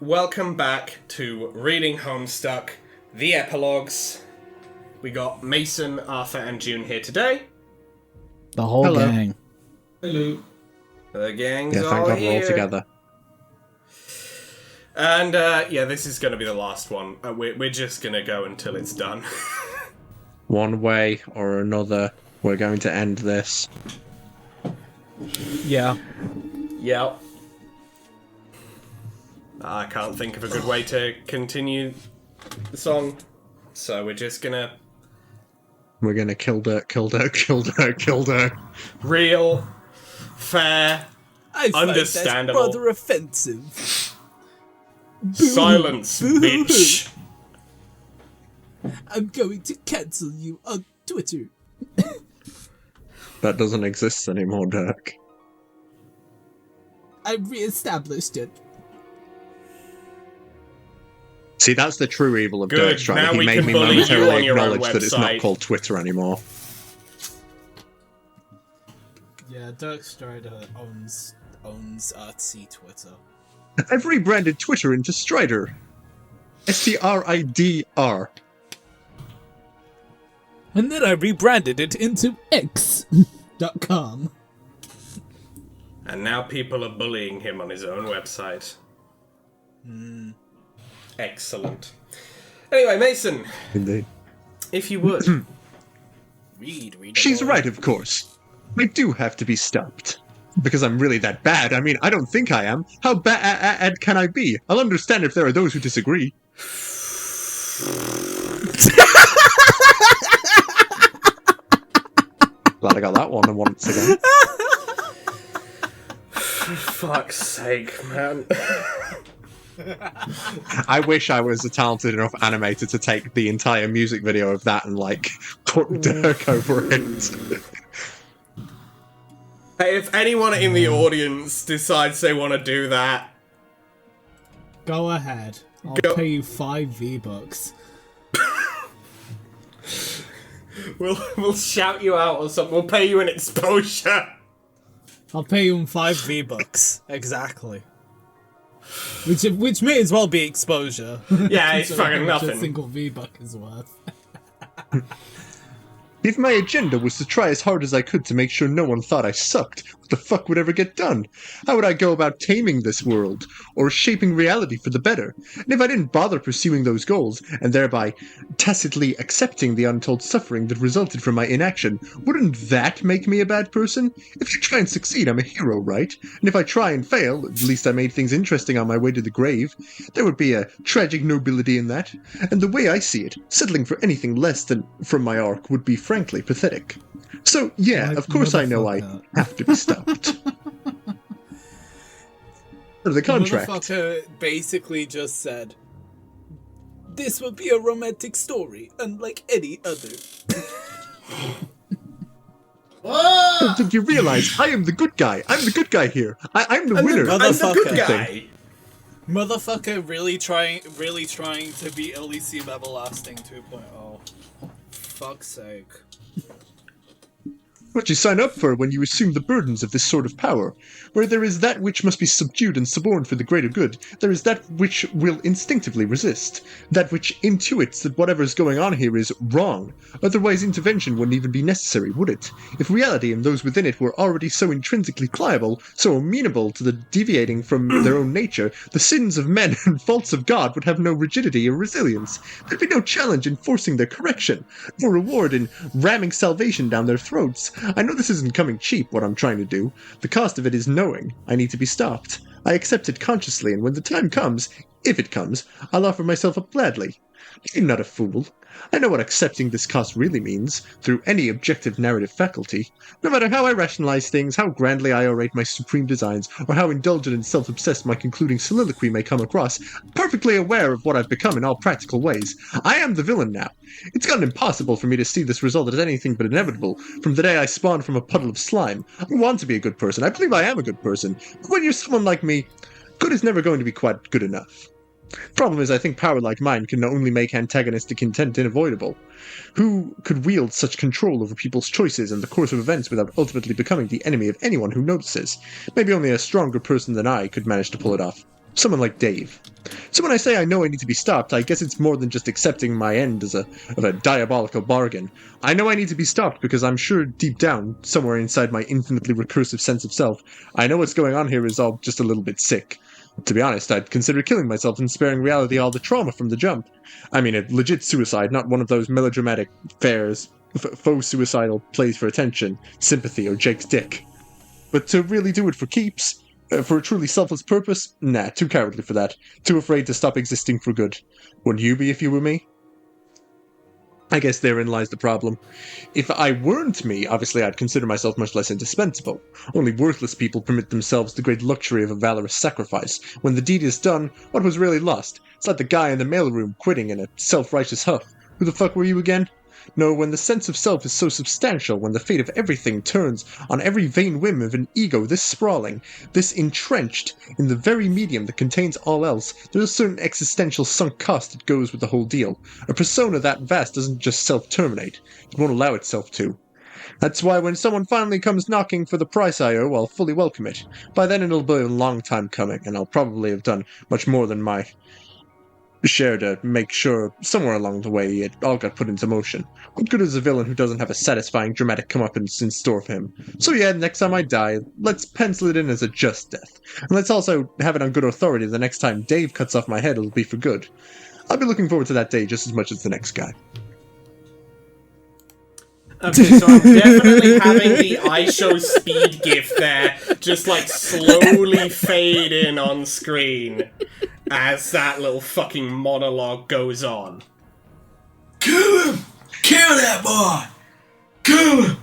welcome back to Reading Homestuck, the Epilogues. We got Mason, Arthur, and June here today. The whole gang. Hello. The gang's Thank all God here. we're all together. And, this is going to be the last one. We're just going to go until it's done. One way or another, we're going to end this. Yeah. Yep. I can't think of a good way to continue the song, so we're just gonna... We're gonna kill Dirk. Real, fair, I find understandable. that's rather offensive. Silence, bitch. I'm going to cancel you on Twitter. That doesn't exist anymore, Dirk. I re-established it. See, that's the true evil of Good, Dirk's, right? now He we made can me bully you on momentarily your own acknowledge that it's not website. called Twitter anymore. Yeah, Dirk Strider owns artsy Twitter. I've rebranded Twitter into Strider. STRIDR. And then I rebranded it into X.com. And now people are bullying him on his own website. Excellent. Anyway, Mason, Indeed. if you would. Read. She's right, of course. I do have to be stopped. Because I'm really that bad. I mean, I don't think I am. How bad can I be? I'll understand if there are those who disagree. Glad I got that one once again. For fuck's sake, man. I wish I was a talented enough animator to take the entire music video of that and, like, put Dirk over it. Hey, if anyone in the audience decides they want to do that, Go ahead. I'll Go. pay you 5 V-Bucks. we'll shout you out or something. We'll pay you an exposure. I'll pay you 5 V-Bucks. Exactly. Which may as well be exposure. Yeah, it's Considering fucking how much nothing. A single V-Buck is worth. If my agenda was to try as hard as I could to make sure no one thought I sucked, what the fuck would ever get done? How would I go about taming this world, or shaping reality for the better? And if I didn't bother pursuing those goals, and thereby tacitly accepting the untold suffering that resulted from my inaction, wouldn't that make me a bad person? If I try and succeed, I'm a hero, right? And if I try and fail, at least I made things interesting on my way to the grave. There would be a tragic nobility in that. And the way I see it, settling for anything less than from my arc would be frankly pathetic. So, yeah, Like of course I know I motherfucker. have to be stopped. The contract. Motherfucker basically just said, "This will be a romantic story, unlike any other." I don't think you realize I am the good guy. I'm the good guy here. I'm the winner. I'm the good Motherfucker. guy. Motherfucker really trying to be Elysium Everlasting 2.0. Fuck's sake. What you sign up for when you assume the burdens of this sort of power. Where there is that which must be subdued and suborned for the greater good, there is that which will instinctively resist. That which intuits that whatever is going on here is wrong. Otherwise intervention wouldn't even be necessary, would it? If reality and those within it were already so intrinsically pliable, so amenable to the deviating from their own nature, the sins of men and faults of God would have no rigidity or resilience. There'd be no challenge in forcing their correction, no reward in ramming salvation down their throats. I know this isn't coming cheap, what I'm trying to do. The cost of it is knowing I need to be stopped. I accept it consciously, and when the time comes, if it comes, I'll offer myself up gladly. I'm not a fool. I know what accepting this cost really means, through any objective narrative faculty. No matter how I rationalize things, how grandly I orate my supreme designs, or how indulgent and self-obsessed my concluding soliloquy may come across, I'm perfectly aware of what I've become in all practical ways. I am the villain now. It's gotten impossible for me to see this result as anything but inevitable, from the day I spawned from a puddle of slime. I want to be a good person. I believe I am a good person. But when you're someone like me, good is never going to be quite good enough. Problem is, I think power like mine can only make antagonistic intent unavoidable. Who could wield such control over people's choices and the course of events without ultimately becoming the enemy of anyone who notices? Maybe only a stronger person than I could manage to pull it off. Someone like Dave. So when I say I know I need to be stopped, I guess it's more than just accepting my end as a diabolical bargain. I know I need to be stopped because I'm sure deep down, somewhere inside my infinitely recursive sense of self, I know what's going on here is all just a little bit sick. To be honest, I'd consider killing myself and sparing reality all the trauma from the jump. I mean, a legit suicide, not one of those melodramatic faux suicidal plays for attention, sympathy, or Jake's dick. But to really do it for keeps, for a truly selfless purpose, nah, too cowardly for that. Too afraid to stop existing for good. Wouldn't you be if you were me? I guess therein lies the problem. If I weren't me, obviously I'd consider myself much less indispensable. Only worthless people permit themselves the great luxury of a valorous sacrifice. When the deed is done, what was really lost? It's like the guy in the mailroom quitting in a self-righteous huff. Who the fuck were you again? No, when the sense of self is so substantial, when the fate of everything turns on every vain whim of an ego this sprawling, this entrenched in the very medium that contains all else, there's a certain existential sunk cost that goes with the whole deal. A persona that vast doesn't just self-terminate. It won't allow itself to. That's why when someone finally comes knocking for the price I owe, I'll fully welcome it. By then it'll be a long time coming, and I'll probably have done much more than my share to make sure somewhere along the way it all got put into motion. What good is a villain who doesn't have a satisfying dramatic comeuppance in store for him? So yeah, next time I die, let's pencil it in as a just death. And let's also have it on good authority the next time Dave cuts off my head it'll be for good. I'll be looking forward to that day just as much as the next guy. Okay, so I'm definitely having the iShow speed gif there just like slowly fade in on screen as that little fucking monologue goes on. Kill him! Kill that boy! Kill him!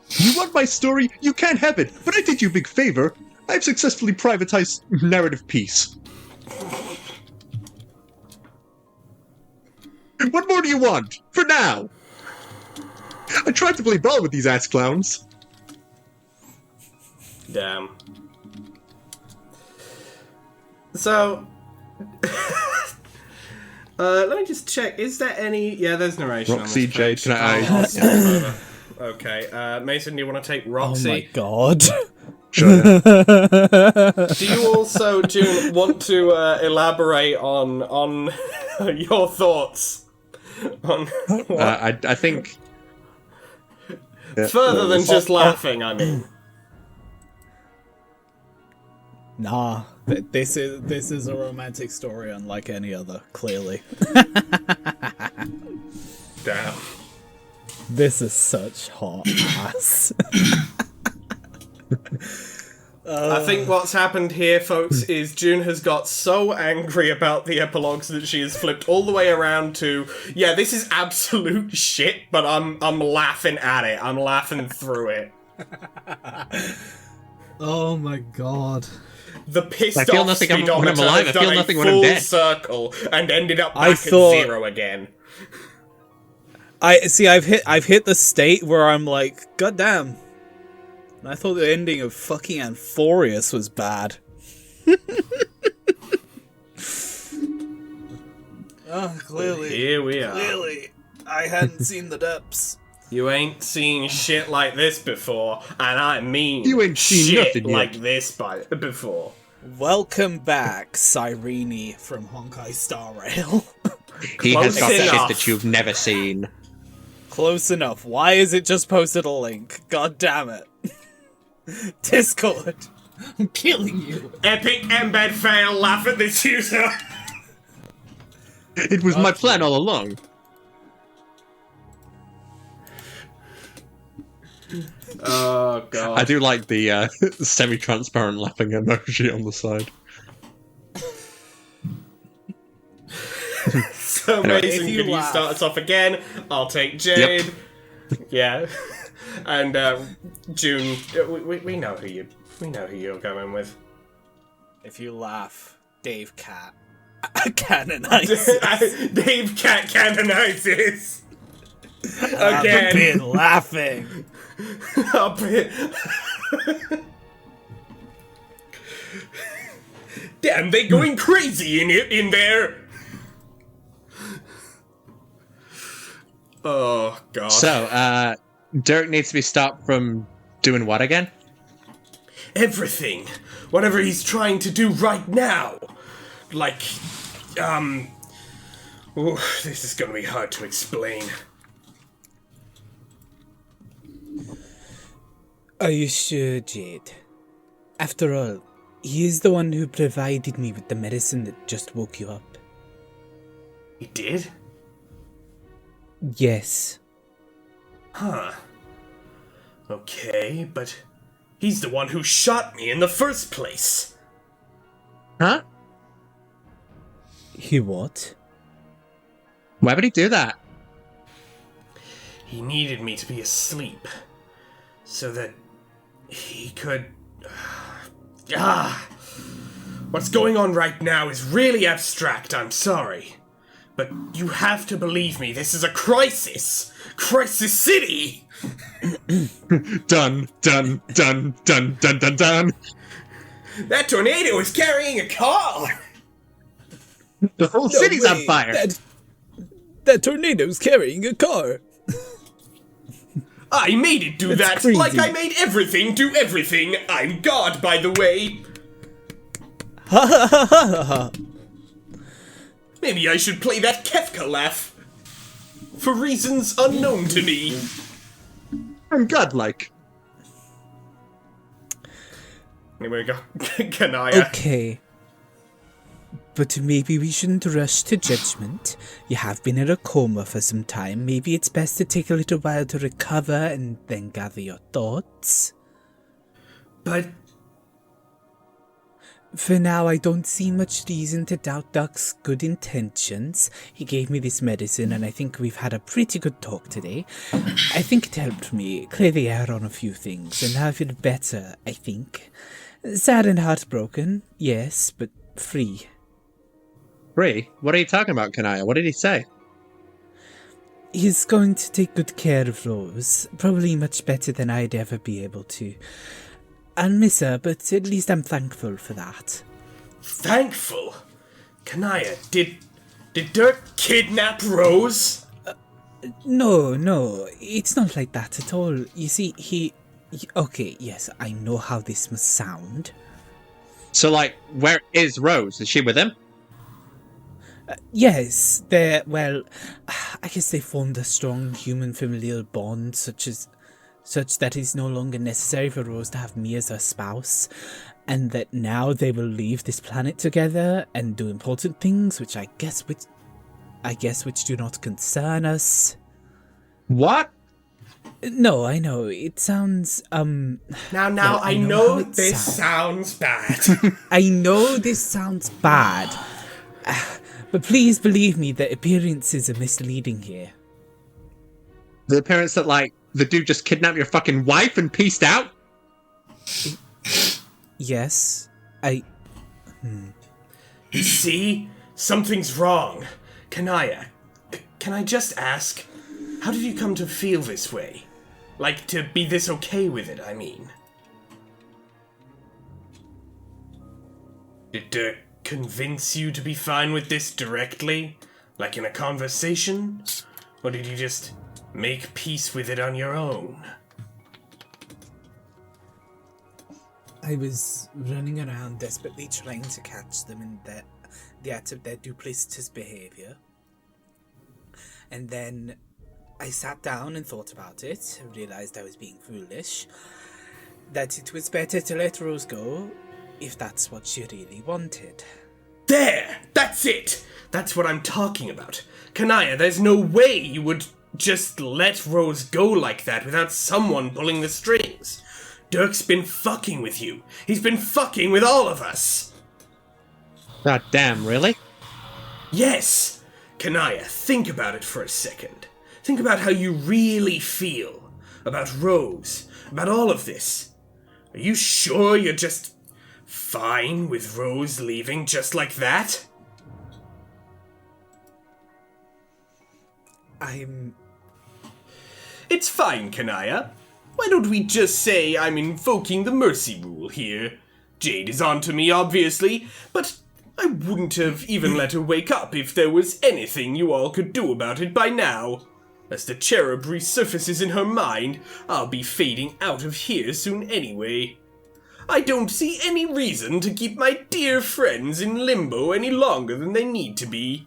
You want my story? You can't have it, but I did you a big favor. I've successfully privatized narrative peace. What more do you want? For now! I tried to play ball with these ass clowns. Damn. So, let me just check. Is there any? Yeah, there's narration. Roxy, on this page. Jade, can I? I'll skip over. Okay, Mason, do you want to take Roxy? Oh my god. Sure. Do you also, June, want to elaborate on your thoughts on what? I think. Yeah, Further than just laughing, I mean. Nah, this is a romantic story unlike any other, clearly. Damn. This is such hot ass. I think what's happened here, folks, is June has got so angry about the epilogues that she has flipped all the way around to, yeah, this is absolute shit, but I'm laughing at it. I'm laughing through it. Oh my god. The pissed I feel off nothing when I'm speedometer alive, has I feel done a nothing when I'm full dead. circle and ended up I back thought- at 0 again. I've hit the state where I'm like, god damn. I thought the ending of fucking Amphorius was bad. Oh, clearly. Here we are. Clearly, I hadn't seen the depths. You ain't seen shit like this before, and I mean You ain't seen shit nothing yet. like this before. Welcome back, Cyrene from Honkai Star Rail. He Close has got shit enough. that you've never seen. Close enough. Why is it just posted a link? God damn it. Discord. I'm killing you. Epic embed fail, laugh at this user. It was my plan all along. Oh god. I do like the semi-transparent laughing emoji on the side. So Anyway. Mason, If you can you laugh. start us off again? I'll take Jade. Yeah. And June, we know who you're going with. If you laugh, Dave Cat canonizes. Dave Cat canonizes. I've Again. been laughing. I'll be- Damn, they going crazy in there. Oh god. So, Derek needs to be stopped from doing what again? Everything. Whatever he's trying to do right now. like, this is gonna be hard to explain. Are you sure, Jade? After all, he is the one who provided me with the medicine that just woke you up. He did? Yes. Huh. Okay, but he's the one who shot me in the first place. Huh? He what? Why would he do that? He needed me to be asleep so that he could... What's going on right now is really abstract, I'm sorry. But you have to believe me, this is a crisis! Crisis City! Dun, dun, dun, dun, dun, dun, dun. That tornado is carrying a car! The whole city's on fire. That tornado's carrying a car. I made it do That's that, crazy. like I made everything do everything! I'm God, by the way! Ha ha ha ha ha! Maybe I should play that Kefka laugh. For reasons unknown to me. I'm godlike. Anyway, go. Kanaya. Okay. But maybe we shouldn't rush to judgment. You have been in a coma for some time. Maybe it's best to take a little while to recover and then gather your thoughts. But For now, I don't see much reason to doubt Duck's good intentions. He gave me this medicine, and I think we've had a pretty good talk today. I think it helped me clear the air on a few things, and now I feel better, I think. Sad and heartbroken, yes, but free. Free? What are you talking about, Kanaya? What did he say? He's going to take good care of Rose, probably much better than I'd ever be able to. I'll miss her, but at least I'm thankful for that. thankful? Kanaya, did Dirk kidnap Rose? No, it's not like that at all. You see, okay, yes, I know how this must sound. So, like, where is Rose? Is she with him? Yes, I guess they formed a strong human familial bond, such that it's no longer necessary for Rose to have me as her spouse, and that now they will leave this planet together and do important things, which which do not concern us. What? No, I know, it sounds, Now, well, I how know it this sounds bad. I know this sounds bad, but please believe me that appearances are misleading here. The appearance that, like, the dude just kidnapped your fucking wife and pieced out? Yes, You see? Something's wrong. Kanaya, can I just ask, how did you come to feel this way? Like, to be this okay with it, I mean. Did Dirk convince you to be fine with this directly? Like in a conversation? Or did you just make peace with it on your own? I was running around desperately trying to catch them in the act of their duplicitous behavior. And then I sat down and thought about it, realized I was being foolish, that it was better to let Rose go if that's what she really wanted. There! That's it! That's what I'm talking about. Kanaya, there's no way you would just let Rose go like that without someone pulling the strings. Dirk's been fucking with you. He's been fucking with all of us. God damn, really? Yes! Kanaya, think about it for a second. Think about how you really feel. About Rose. About all of this. Are you sure you're just fine with Rose leaving just like that? It's fine, Kanaya. Why don't we just say I'm invoking the mercy rule here? Jade is onto me, obviously, but I wouldn't have even let her wake up if there was anything you all could do about it by now. As the cherub resurfaces in her mind, I'll be fading out of here soon anyway. I don't see any reason to keep my dear friends in limbo any longer than they need to be.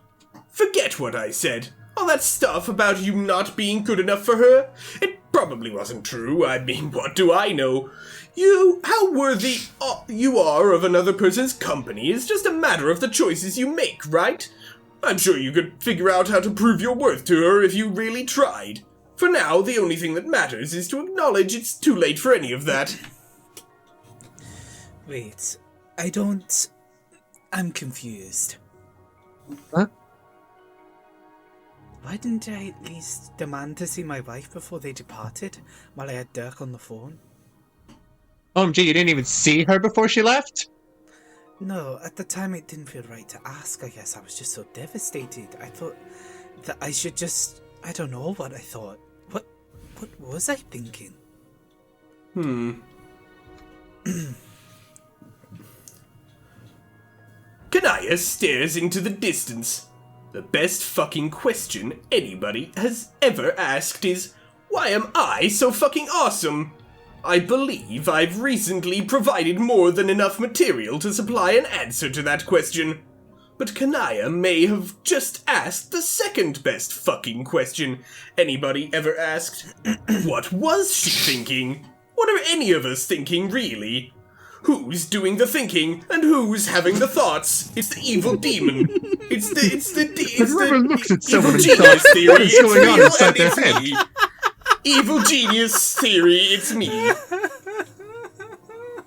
Forget what I said. All that stuff about you not being good enough for her, it probably wasn't true. I mean, what do I know? How worthy you are of another person's company is just a matter of the choices you make, right? I'm sure you could figure out how to prove your worth to her if you really tried. For now, the only thing that matters is to acknowledge it's too late for any of that. Wait, I'm confused. Huh? Why didn't I at least demand to see my wife before they departed, while I had Dirk on the phone? OMG, you didn't even see her before she left? No, at the time it didn't feel right to ask, I guess. I was just so devastated. I thought that I should just... I don't know what I thought. What was I thinking? Kanaya stares into the distance. The best fucking question anybody has ever asked is, why am I so fucking awesome? I believe I've recently provided more than enough material to supply an answer to that question. But Kanaya may have just asked the second best fucking question anybody ever asked. What was she thinking? What are any of us thinking, really? Who's doing the thinking and who's having the thoughts? It's the evil demon. It's Whoever looks at evil someone and genius thought, theory. what is It's going on real inside and their it's head? me. Evil genius theory. It's me.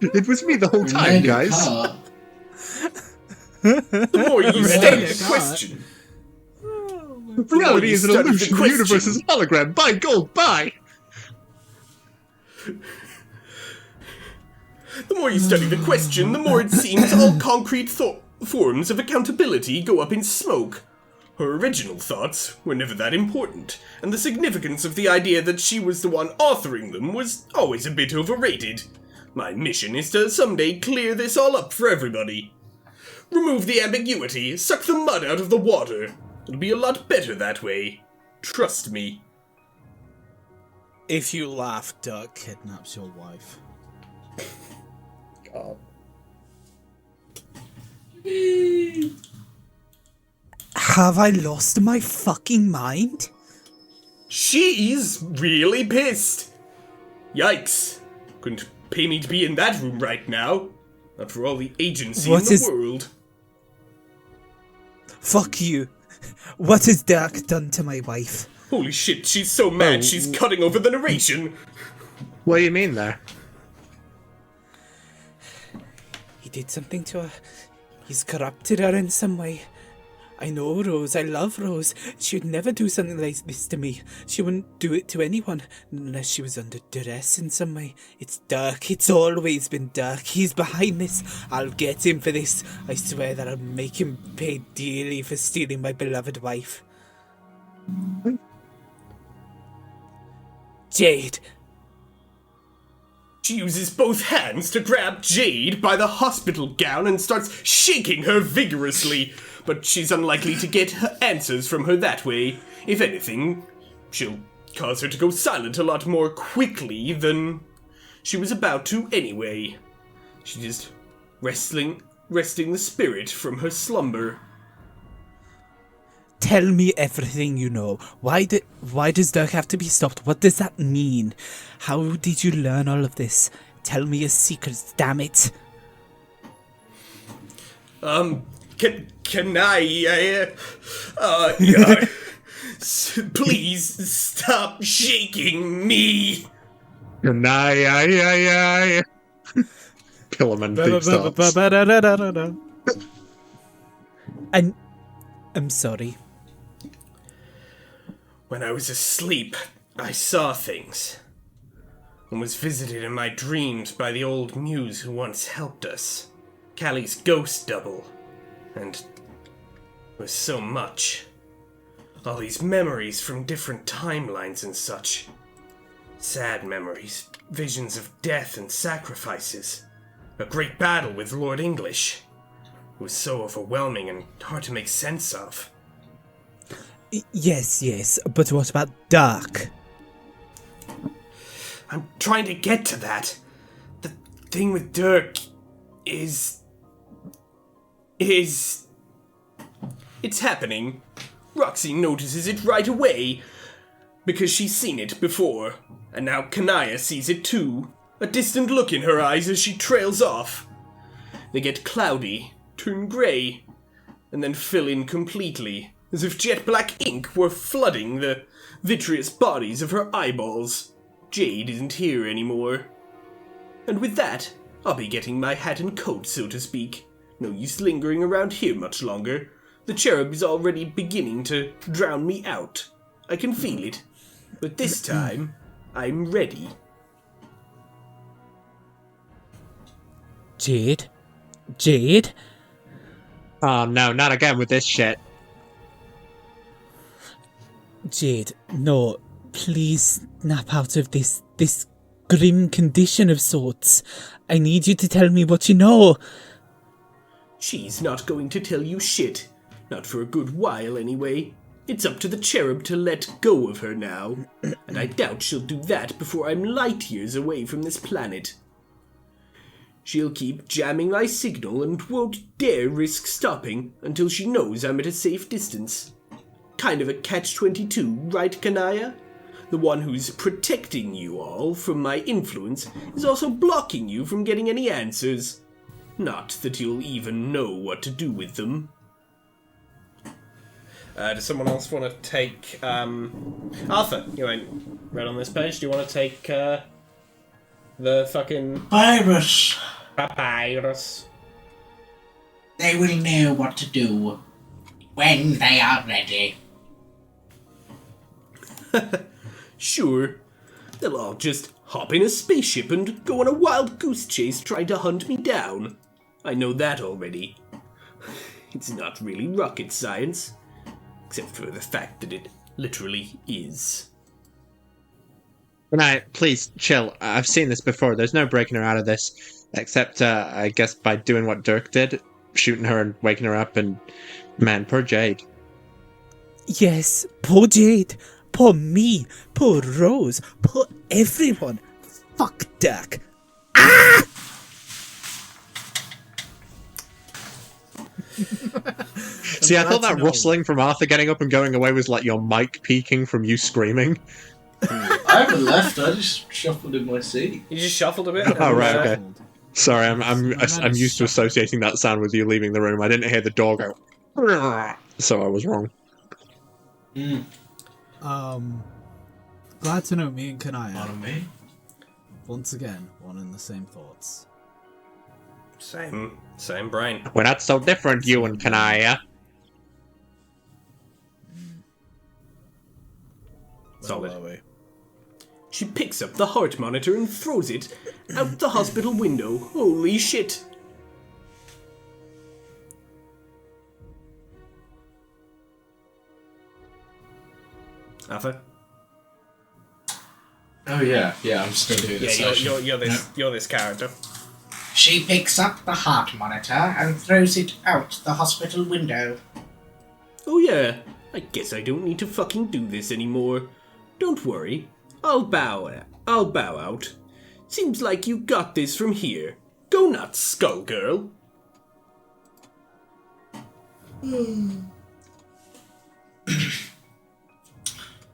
It was me the whole time, guys. The more you study the question, Reality is an study the illusion. The question. universe is a hologram. Buy gold, buy! the more you study the question, the more it seems all concrete forms of accountability go up in smoke. Her original thoughts were never that important, and the significance of the idea that she was the one authoring them was always a bit overrated. My mission is to someday clear this all up for everybody. Remove the ambiguity, suck the mud out of the water. It'll be a lot better that way. Trust me. If you laugh, Dirk kidnaps your wife. God. Have I lost my fucking mind? She's really pissed. Yikes. Couldn't pay me to be in that room right now. Not for all the agency in the world. Fuck you. What has Dirk done to my wife? Holy shit, she's so mad she's cutting over the narration. What do you mean there? He did something to her. He's corrupted her in some way. I know Rose, I love Rose. She would never do something like this to me. She wouldn't do it to anyone, unless she was under duress in some way. It's Dirk, it's always been Dirk. He's behind this. I'll get him for this. I swear that I'll make him pay dearly for stealing my beloved wife. Jade. She uses both hands to grab Jade by the hospital gown and starts shaking her vigorously. But she's unlikely to get her answers from her that way. If anything, she'll cause her to go silent a lot more quickly than she was about to anyway. She's just resting the spirit from her slumber. Tell me everything you know. Why does Dirk have to be stopped? What does that mean? How did you learn all of this? Tell me your secrets, damn it. Can I, please stop shaking me. Good night, Pillarman theme stops. I'm sorry. When I was asleep, I saw things, and was visited in my dreams by the old muse who once helped us, Callie's ghost double, and it was so much. All these memories from different timelines and such. Sad memories, visions of death and sacrifices. A great battle with Lord English. It was so overwhelming and hard to make sense of. Yes, but what about Dirk? I'm trying to get to that. thing with Dirk is... It's happening. Roxy notices it right away, because she's seen it before, and now Kanaya sees it too. A distant look in her eyes as she trails off. They get cloudy, turn grey, and then fill in completely, as if jet black ink were flooding the vitreous bodies of her eyeballs. Jade isn't here anymore. And with that, I'll be getting my hat and coat, so to speak. No use lingering around here much longer. The cherub is already beginning to drown me out. I can feel it. But this time, I'm ready. Jade? Jade? Oh no, not again with this shit. Jade, no. Please snap out of this grim condition of sorts. I need you to tell me what you know. She's not going to tell you shit. Not for a good while, anyway. It's up to the cherub to let go of her now. And I doubt she'll do that before I'm light years away from this planet. She'll keep jamming my signal and won't dare risk stopping until she knows I'm at a safe distance. Kind of a catch-22, right, Kanaya? The one who's protecting you all from my influence is also blocking you from getting any answers. Not that you'll even know what to do with them. Does someone else want to take... Arthur, you ain't read on this page. Do you want to take the fucking... Papyrus? They will know what to do when they are ready. Sure. They'll all just hop in a spaceship and go on a wild goose chase trying to hunt me down. I know that already. It's not really rocket science. Except for the fact that it literally is. Good night, please, chill. I've seen this before. There's no breaking her out of this. Except, I guess, by doing what Dirk did. Shooting her and waking her up and... Man, poor Jade. Yes, poor Jade. Poor me. Poor Rose. Poor everyone. Fuck Dirk. See, I thought that rustling from Arthur getting up and going away was like your mic peaking from you screaming. I haven't left, I just shuffled in my seat. You just shuffled a bit? Oh, right, okay. Sorry, I'm used to associating that sound with you leaving the room. I didn't hear the door go. So I was wrong. Glad to know me and Kanaya. Pardon me? Once again, one and the same thoughts. Same brain. We're not so different, you and Kanaya. Solid. Where were we? She picks up the heart monitor and throws it out the hospital window. Holy shit. Arthur? Oh yeah, I'm still doing this. Yeah, you're this character. She picks up the heart monitor and throws it out the hospital window. Oh yeah, I guess I don't need to fucking do this anymore. Don't worry, I'll bow out. Seems like you got this from here. Go nuts, Skullgirl.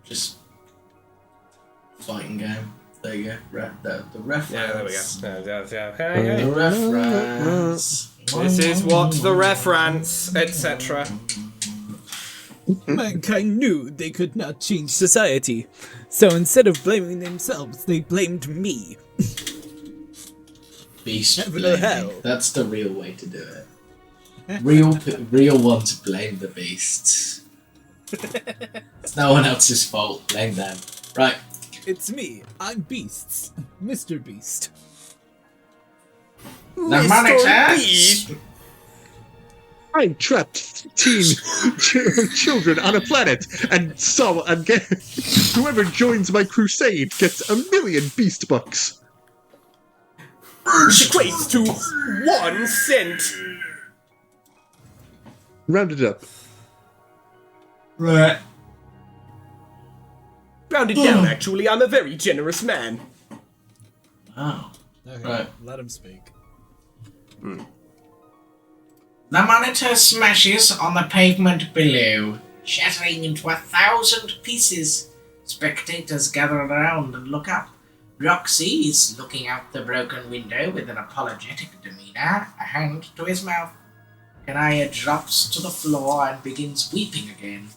Just fighting game. There you go. The reference. Yeah, there we go. The reference. This is what the reference, etc. Mankind knew they could not change society, so instead of blaming themselves, they blamed me. Beast Heaven or blaming. hell. That's the real way to do it. Real one to blame the beasts. It's no one else's fault. Blame them. Right. It's me. I'm Beasts. Mr. Beast. The monitor. Beast. I trapped children on a planet, and whoever joins my crusade gets 1,000,000 beast bucks. Which equates to 1 cent. Rounded up. Right. Rounded down, actually, I'm a very generous man. Wow. Okay, Right. let him speak. The monitor smashes on the pavement below, shattering into 1,000 pieces. Spectators gather around and look up. Roxy is looking out the broken window with an apologetic demeanor, a hand to his mouth. Kanaya drops to the floor and begins weeping again.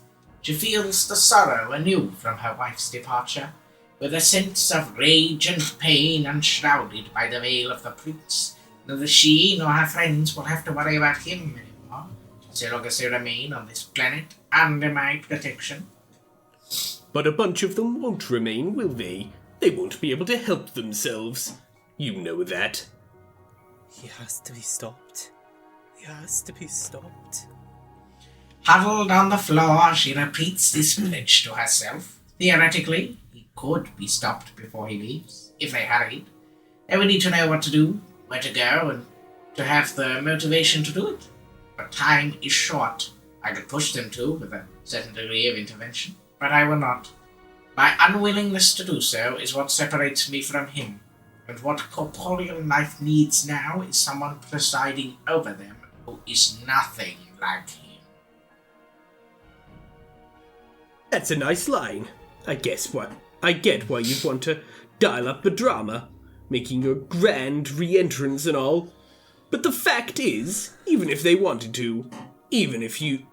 She feels the sorrow anew from her wife's departure, with a sense of rage and pain enshrouded by the veil of the prince. Neither she nor her friends will have to worry about him anymore, so long as they remain on this planet under my protection. But a bunch of them won't remain, will they? They won't be able to help themselves. You know that. He has to be stopped. He has to be stopped. Huddled on the floor, she repeats this pledge to herself. Theoretically, he could be stopped before he leaves, if they hurried. They would need to know what to do, where to go, and to have the motivation to do it. But time is short. I could push them to, with a certain degree of intervention, but I will not. My unwillingness to do so is what separates me from him, and what corporeal life needs now is someone presiding over them who is nothing like him. That's a nice line. I get why you'd want to dial up the drama, making your grand re-entrance and all. But the fact is, even if they wanted to, even if you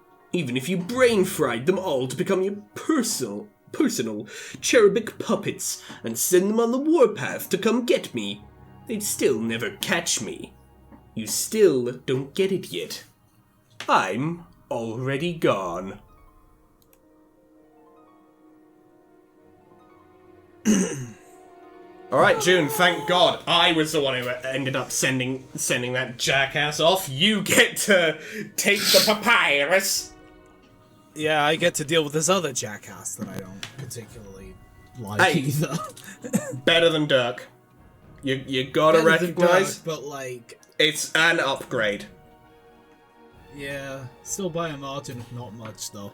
brain-fried them all to become your personal cherubic puppets and send them on the warpath to come get me, they'd still never catch me. You still don't get it yet. I'm already gone. Alright, June, thank God I was the one who ended up sending that jackass off. You get to take the papyrus. Yeah, I get to deal with this other jackass that I don't particularly like either. Better than Dirk. You gotta Better than recognize, Dirk, but like, it's an upgrade. yeah, still by a margin of not much though.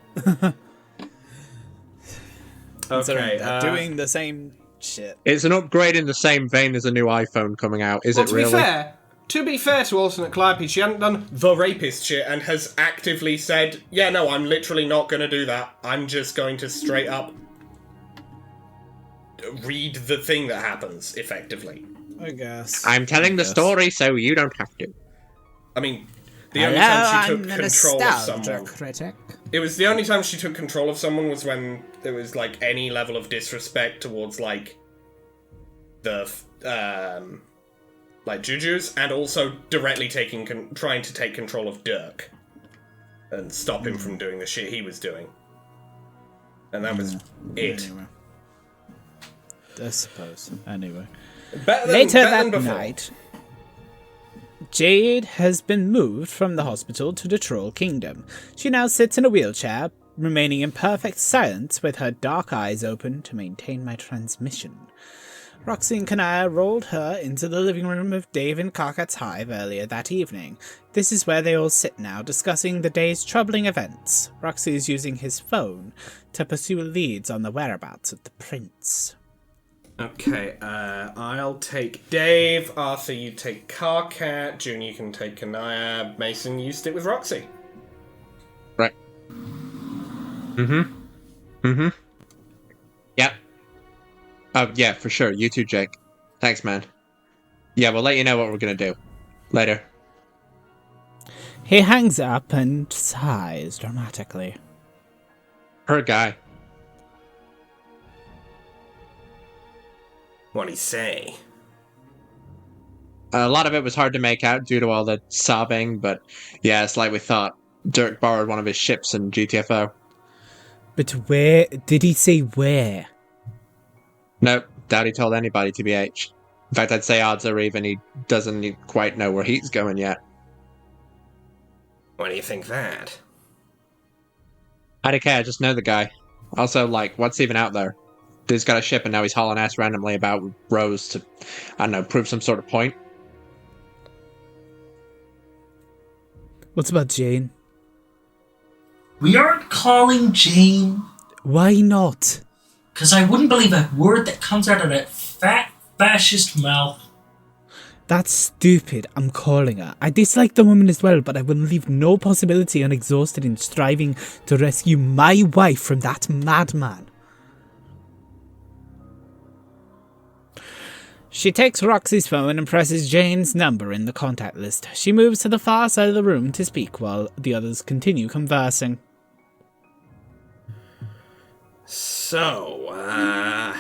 Okay, Doing the same shit. It's an upgrade in the same vein as a new iPhone coming out, is well, it really? to be fair to Alternate Calliope, she hadn't done the rapist shit and has actively said, yeah, no, I'm literally not gonna do that. I'm just going to straight up read the thing that happens, effectively. I guess. I'm telling the story so you don't have to. I mean, the only time she took I'm a control of nostalgia someone... critic. It was the only time she took control of someone was when there was, like, any level of disrespect towards, like, the, like, Juju's, and also directly trying to take control of Dirk. And stop him from doing the shit he was doing. And that was it. Anyway. I suppose. Anyway. Better Later than that before. night, Jade has been moved from the hospital to the Troll Kingdom. She now sits in a wheelchair, remaining in perfect silence with her dark eyes open to maintain my transmission. Roxy and Kanaya rolled her into the living room of Dave and Karkat's hive earlier that evening. This is where they all sit now, discussing the day's troubling events. Roxy is using his phone to pursue leads on the whereabouts of the prince. Okay, I'll take Dave, Arthur, you take Karkat, June, you can take Kanaya, Mason, you stick with Roxy. Right. Yep. Oh, yeah, for sure. You too, Jake. Thanks, man. Yeah, we'll let you know what we're gonna do. Later. He hangs up and sighs dramatically. Her guy. What'd he say? A lot of it was hard to make out due to all the sobbing, but yeah, it's like we thought. Dirk borrowed one of his ships in GTFO. But where did he say where? Nope, doubt he told anybody, TBH. In fact, I'd say odds are even he doesn't quite know where he's going yet. Why do you think that? I don't care, I just know the guy. Also, like, what's even out there? Dude's got a ship and now he's hauling ass randomly about with Rose to, I don't know, prove some sort of point. What's about Jane? We aren't calling Jane, Why not? because I wouldn't believe a word that comes out of that fat fascist mouth. That's stupid. I'm calling her. I dislike the woman as well, but I will leave no possibility unexhausted in striving to rescue my wife from that madman. She takes Roxy's phone and presses Jane's number in the contact list. She moves to the far side of the room to speak while the others continue conversing. So,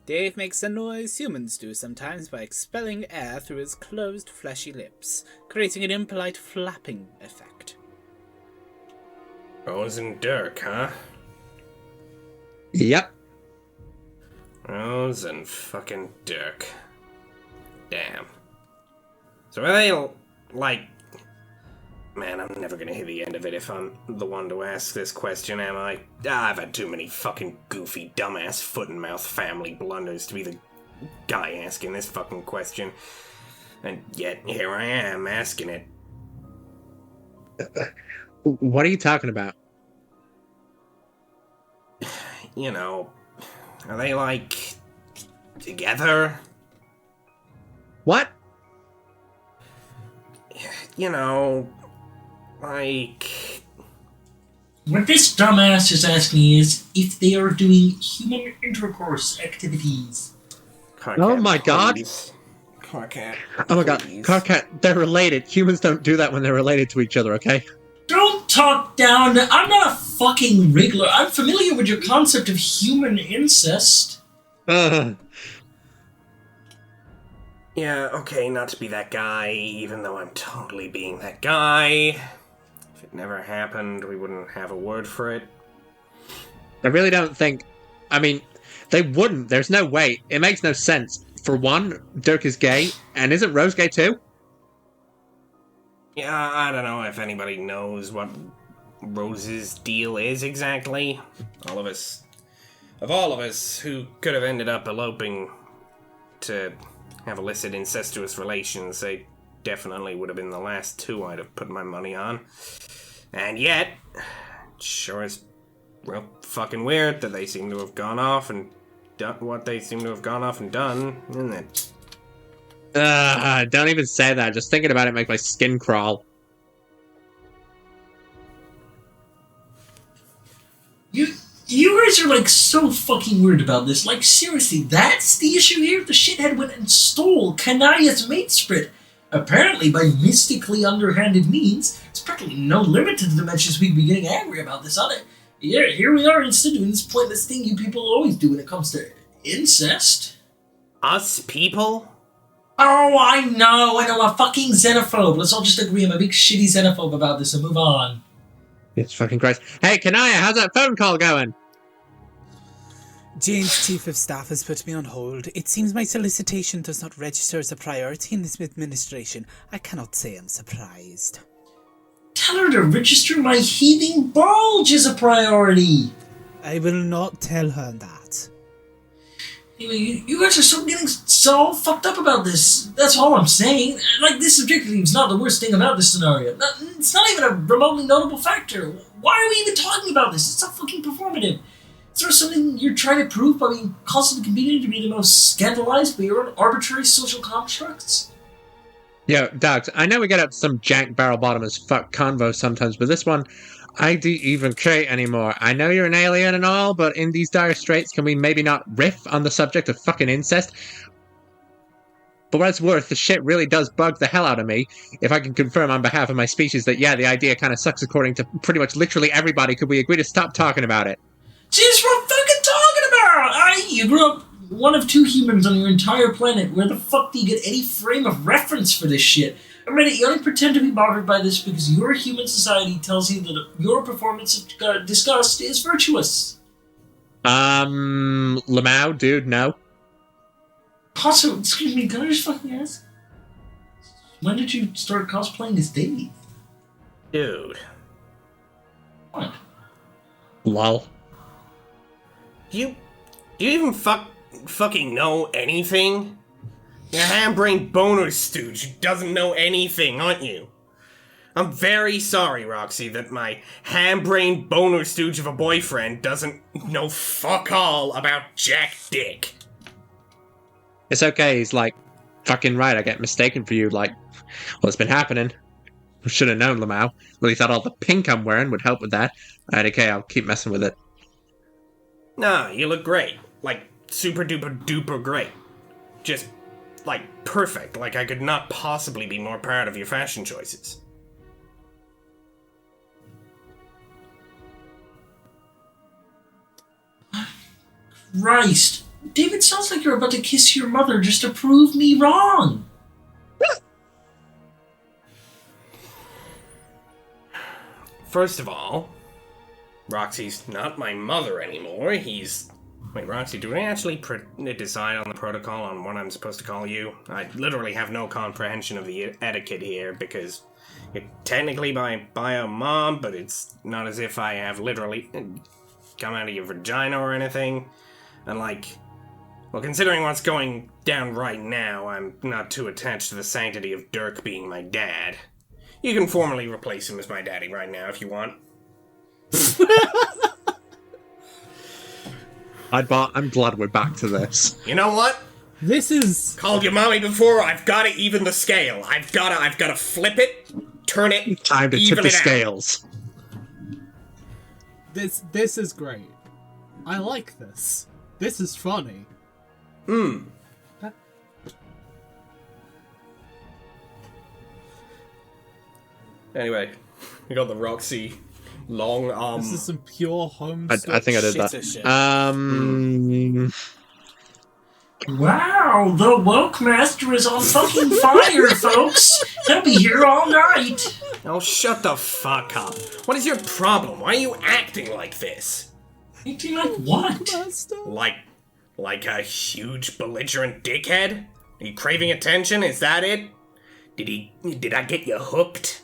Dave makes the noise humans do sometimes by expelling air through his closed, fleshy lips, creating an impolite flapping effect. Rose and Dirk, huh? Yep. Rose and fucking Dirk. Damn. So are they, like... Man, I'm never gonna hear the end of it if I'm the one to ask this question, am I? I've had too many fucking goofy, dumbass, foot-and-mouth family blunders to be the guy asking this fucking question. And yet, here I am, asking it. What are you talking about? You know, are they, like, together? What? You know, like... What this dumbass is asking is if they are doing human intercourse activities. Oh my god! Carcat. Oh my god, Carcat, they're related. Humans don't do that when they're related to each other, okay? Don't talk down. I'm not a fucking wriggler. I'm familiar with your concept of human incest. Yeah, okay, not to be that guy, even though I'm totally being that guy. If it never happened, we wouldn't have a word for it. I really don't think... I mean, they wouldn't. There's no way. It makes no sense. For one, Dirk is gay, and isn't Rose gay too? Yeah, I don't know if anybody knows what Rose's deal is exactly. All of us who could have ended up eloping to have illicit incestuous relations, they definitely would have been the last two I'd have put my money on. And yet, it sure is real fucking weird that they seem to have gone off and done what they seem to have gone off and done, isn't it? Don't even say that. Just thinking about it makes my skin crawl. You guys are like so fucking weird about this. Like seriously, that's the issue here? The shithead went and stole Kanaya's mate sprit. Apparently by mystically underhanded means. There's practically no limit to the dimensions we'd be getting angry about this, on it. Yeah, here we are instead doing this pointless thing you people always do when it comes to incest. Us people? Oh, I know, I'm a fucking xenophobe. Let's all just agree I'm a big shitty xenophobe about this and move on. It's fucking Christ. Hey, Kanaya, how's that phone call going? Jane's chief of staff has put me on hold. It seems my solicitation does not register as a priority in this administration. I cannot say I'm surprised. Tell her to register my heaving bulge as a priority. I will not tell her that. Anyway, you guys are getting so fucked up about this. That's all I'm saying. Like, this objectively is not the worst thing about this scenario. It's not even a remotely notable factor. Why are we even talking about this? It's so fucking performative. Is there something you're trying to prove by being constantly competing to be the most scandalized by your own arbitrary social constructs? Yo, Dogs, I know we get up to some jank barrel-bottom as fuck convo sometimes, but this one, I don't even care anymore. I know you're an alien and all, but in these dire straits, can we maybe not riff on the subject of fucking incest? But what it's worth, the shit really does bug the hell out of me. If I can confirm on behalf of my species that, yeah, the idea kind of sucks according to pretty much literally everybody, could we agree to stop talking about it? Jeez, what I'm fucking talking about? You grew up one of two humans on your entire planet. Where the fuck do you get any frame of reference for this shit? I mean, you only pretend to be bothered by this because your human society tells you that your performance of disgust is virtuous. Lamau, dude, no. Also, excuse me, can I just fucking ask? When did you start cosplaying as Dave? Dude. What? Lol. Do you even fucking know anything? You're a ham-brained boner stooge who doesn't know anything, aren't you? I'm very sorry, Roxy, that my ham-brained boner stooge of a boyfriend doesn't know fuck all about Jack Dick. It's okay. He's like, fucking right. I get mistaken for you. Like, well, it's been happening. Should have known, Lamau. Well, he thought all the pink I'm wearing would help with that. Alright, okay, I'll keep messing with it. Nah, you look great. Like, super duper duper great. Just, like, perfect. Like, I could not possibly be more proud of your fashion choices. Christ. David, sounds like you're about to kiss your mother just to prove me wrong. First of all, Roxy's not my mother anymore. Wait, Roxy, do we actually decide on the protocol on what I'm supposed to call you? I literally have no comprehension of the etiquette here, because you're technically my bio mom, but it's not as if I have literally come out of your vagina or anything. And well, considering what's going down right now, I'm not too attached to the sanctity of Dirk being my dad. You can formally replace him as my daddy right now if you want. I'm glad we're back to this. You know what? This is... Called your mommy before, I've gotta even the scale. I've gotta flip it, turn it, Time to tip the scales. This is great. I like this. This is funny. Anyway, we got the Roxy long arm. This is some pure Homestuck. I think I did that. shit. Wow, the woke master is on fucking fire, folks. He'll be here all night. Oh, shut the fuck up. What is your problem? Why are you acting like this? Acting like what? Like a huge belligerent dickhead? Are you craving attention? Is that it? Did I get you hooked?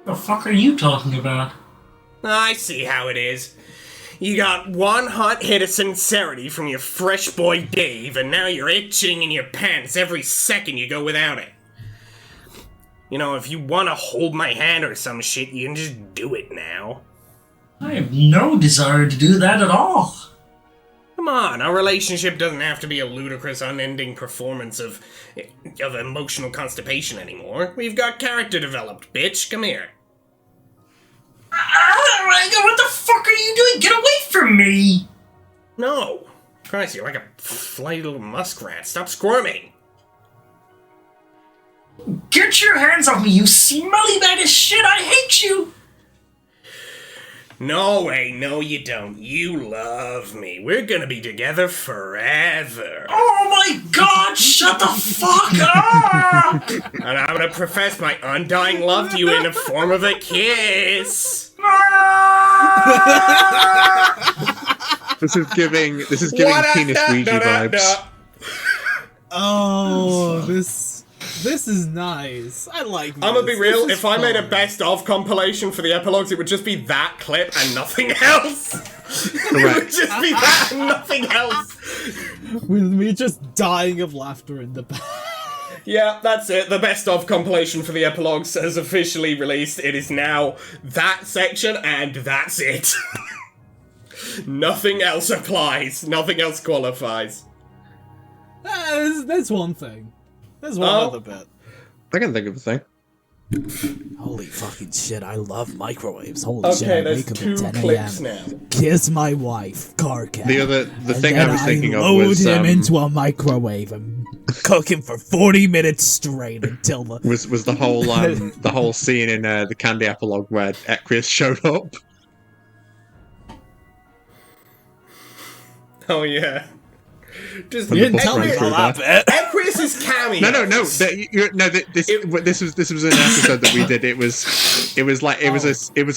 The fuck are you talking about? I see how it is. You got one hot hit of sincerity from your fresh boy Dave, and now you're itching in your pants every second you go without it. You know, if you want to hold my hand or some shit, you can just do it now. I have no desire to do that at all. Come on, our relationship doesn't have to be a ludicrous, unending performance of emotional constipation anymore. We've got character developed, bitch. Come here. What the fuck are you doing? Get away from me! No. Christ, you're like a flighty little muskrat. Stop squirming. Get your hands off me, you smelly bag of shit! I hate you! No way, no you don't. You love me. We're gonna be together forever. Oh my god, shut the fuck up! And I'm gonna profess my undying love to you in the form of a kiss. This is giving penis Ouija vibes. Oh, this is nice. I like this. I'm gonna be real, This is if I made a fun. best of compilation for the epilogues, it would just be that clip and nothing else. It would Correct. just be that and nothing else. With me just dying of laughter in the back. Yeah, that's it. The best of compilation for the epilogues has officially released. It is now that section and that's it. Nothing else applies. Nothing else qualifies. There's one thing. There's one Oh. other bit. I can think of a thing. Holy fucking shit, I love microwaves. Holy Okay, shit, I there's wake up two at 10 clips a.m. now. Kiss my wife, Carcat. The and thing I then was thinking of load was him into a microwave and cook him for 40 minutes straight until the... was the whole scene in the Candy epilogue where Equius showed up. Oh yeah. Just You didn't tell me about that bit. Equius's cameo. No. This was an episode that we did. It was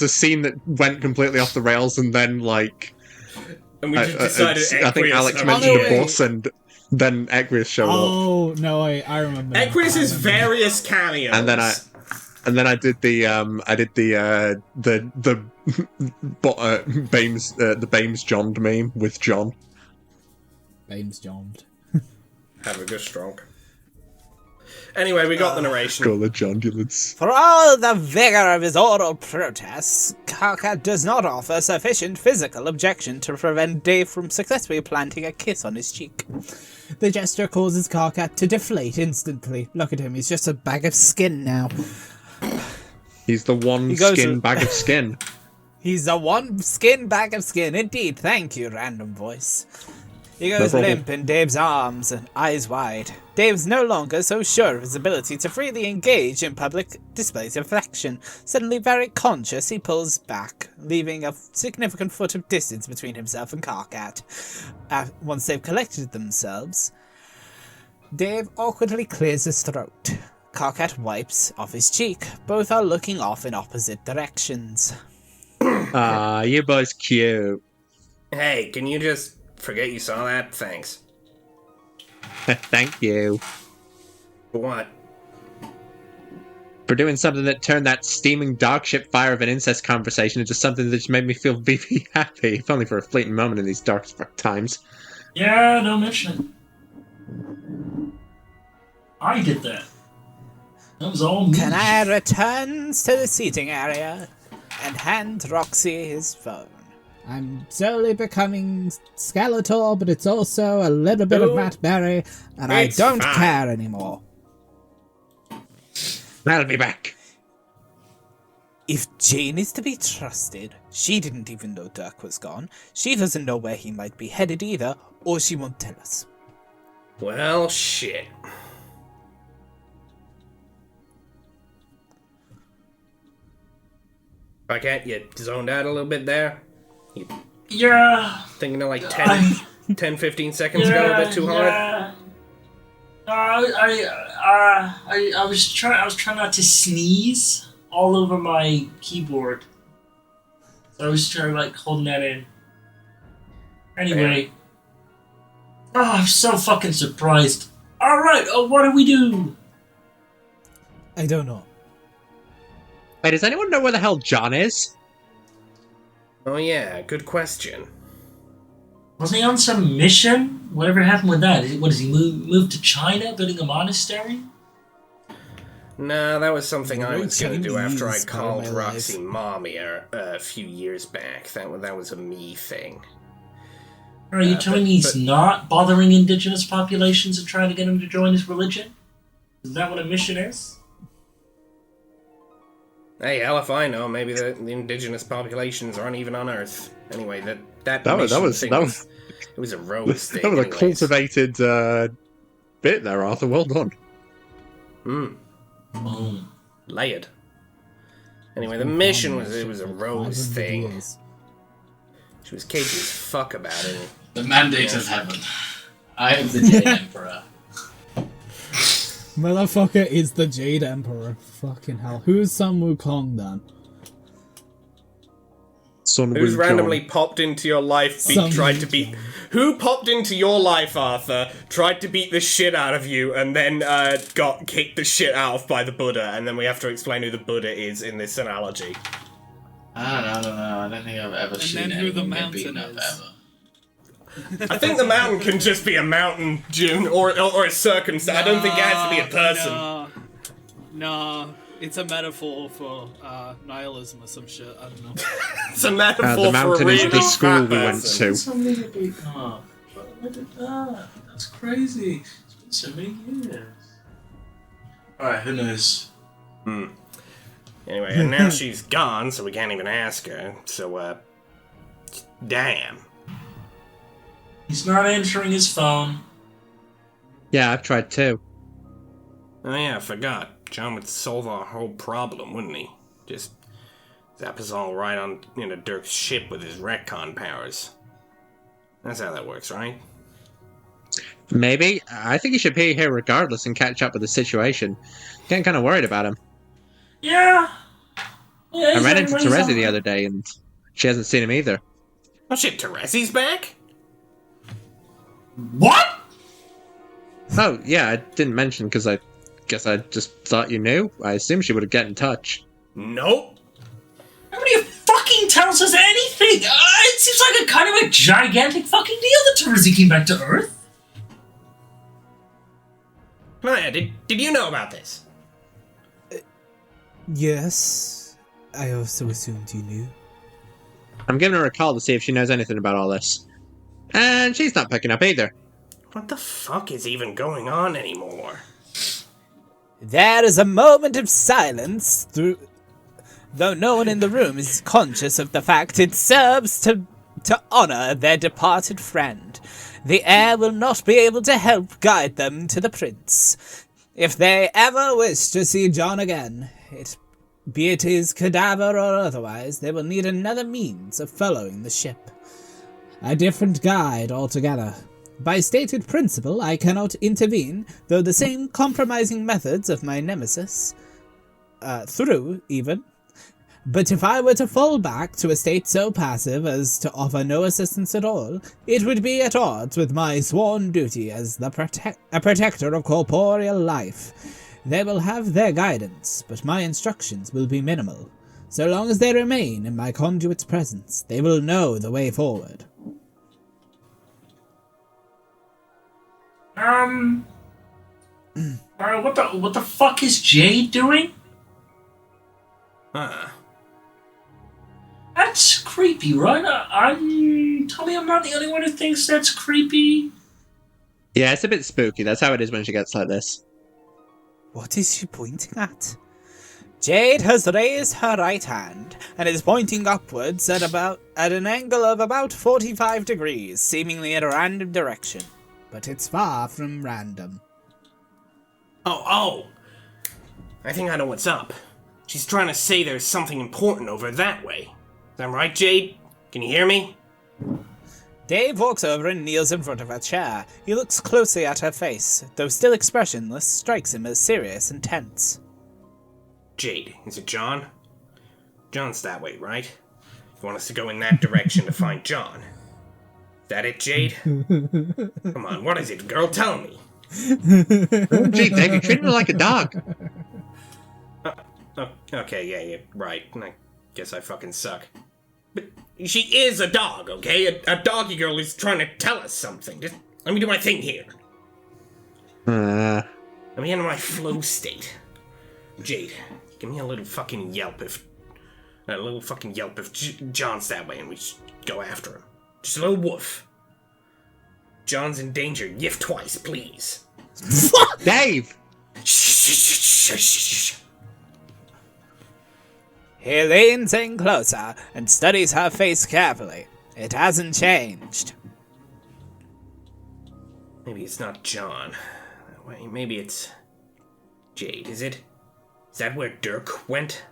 a scene that went completely off the rails, and then And we just decided I think Equius Alex had mentioned a a bus, and then Equius showed up, Oh, no, I remember. Equius's various cameos. and then I did the Bames John meme with John. Bames jombed. Have a good stroke. Anyway, we got the narration. Call it jondulance. For all the vigor of his oral protests, Karkat does not offer sufficient physical objection to prevent Dave from successfully planting a kiss on his cheek. The gesture causes Karkat to deflate instantly. Look at him, he's just a bag of skin now. He's the one skin bag of skin. He's the one skin bag of skin, indeed. Thank you, random voice. He goes limp in Dave's arms and eyes wide. Dave's no longer so sure of his ability to freely engage in public displays of affection. Suddenly very conscious, he pulls back, leaving a significant foot of distance between himself and Karkat. Once they've collected themselves, Dave awkwardly clears his throat. Karkat wipes off his cheek. Both are looking off in opposite directions. Ah, you boys cute. Hey, can you just forget you saw that? Thanks. Thank you. For what? For doing something that turned that steaming dog shit fire of an incest conversation into something that just made me feel VP happy, if only for a fleeting moment in these dark times. Yeah, don't mention it. I did that. That was all me. Kanai returns to the seating area and hands Roxy his phone. I'm slowly becoming Skeletor, but it's also a little bit of Matt Berry, and I don't care anymore. I'll be back. If Jane is to be trusted, she didn't even know Dirk was gone. She doesn't know where he might be headed either, or she won't tell us. Well, shit. Karkat, you zoned out a little bit there? Yeah. Thinking of like 10, 15 seconds ago, a bit too hard? I was trying not to sneeze all over my keyboard. So I was trying like holding that in. Anyway. Oh, I'm so fucking surprised. Alright, what do we do? I don't know. Wait, does anyone know where the hell John is? Oh yeah, good question. Wasn't he on some mission? Whatever happened with that? What, does he move to China, building a monastery? Nah, that was something I was gonna do after I Chinese called part of my Roxy mommy a few years back. That was a me thing. Are you telling me he's not bothering indigenous populations and trying to get them to join his religion? Is that what a mission is? Hey, hell if I know. Maybe the indigenous populations aren't even on Earth. Anyway, that was it was a rose thing. That was anyways. a cultivated bit there, Arthur. Well done. Layered. Anyway, the mission was a rose thing. Years. She was cagey as fuck about it. The mandate of heaven. I am the Jade Emperor. Motherfucker is the Jade Emperor. Fucking hell. Who's Sun Wukong then? Who's randomly popped into your life, Who popped into your life, Arthur, tried to beat the shit out of you, and then got kicked the shit out of by the Buddha, and then we have to explain who the Buddha is in this analogy. I don't know. I don't think I've ever seen anyone get beaten up ever. I think the mountain can just be a mountain, June, or a circumstance. I don't think it has to be a person. No, it's a metaphor for nihilism or some shit. I don't know. It's a metaphor the for a mountain really is the school we went person. to. Somebody get beaten up. But look at that. That's crazy. It's been so many years. Alright, who knows? Anyway, and now she's gone, so we can't even ask her. So, damn. He's not answering his phone. Yeah, I've tried too. Oh yeah, I forgot. John would solve our whole problem, wouldn't he? Just zap us all right on into Dirk's ship with his retcon powers. That's how that works, right? Maybe. I think he should be here regardless and catch up with the situation. Getting kind of worried about him. Yeah. I ran into Terezi the other day and she hasn't seen him either. Oh shit, Terezi's back? What? Oh, yeah, I didn't mention because I guess I just thought you knew. I assumed she would get in touch. Nope. Nobody fucking tells us anything. It seems like a kind of a gigantic fucking deal that Terezi came back to Earth. Kanaya, did you know about this? Yes, I also assumed you knew. I'm giving her a call to see if she knows anything about all this. And she's not picking up either. What the fuck is even going on anymore? There is a moment of silence, though no one in the room is conscious of the fact it serves to honor their departed friend. The heir will not be able to help guide them to the prince. If they ever wish to see John again, be it his cadaver or otherwise, they will need another means of following the ship. A different guide altogether. By stated principle, I cannot intervene, though the same compromising methods of my nemesis, through, even. But if I were to fall back to a state so passive as to offer no assistance at all, it would be at odds with my sworn duty as a protector of corporeal life. They will have their guidance, but my instructions will be minimal. So long as they remain in my conduit's presence, they will know the way forward. What the fuck is Jade doing? Huh. That's creepy, right? Tell me I'm not the only one who thinks that's creepy. Yeah, it's a bit spooky. That's how it is when she gets like this. What is she pointing at? Jade has raised her right hand and is pointing upwards at an angle of about 45 degrees, seemingly in a random direction. But it's far from random. Oh! I think I know what's up. She's trying to say there's something important over that way. Is that right, Jade? Can you hear me? Dave walks over and kneels in front of her chair. He looks closely at her face, though still expressionless, strikes him as serious and tense. Jade, is it John? John's that way, right? You want us to go in that direction to find John? Is that it, Jade? Come on, what is it, girl? Tell me. Oh, gee, Dave, you're treating her like a dog. Okay, yeah, right. I guess I fucking suck. But she is a dog, okay? A doggy girl is trying to tell us something. Just let me do my thing here. Let me enter my flow state. Jade, give me a little fucking yelp if John's that way and we go after him. Just a little woof. John's in danger. Yiff twice, please. Dave! Shh. He leans in closer and studies her face carefully. It hasn't changed. Maybe it's not John. Wait, maybe it's Jade, is it? Is that where Dirk went?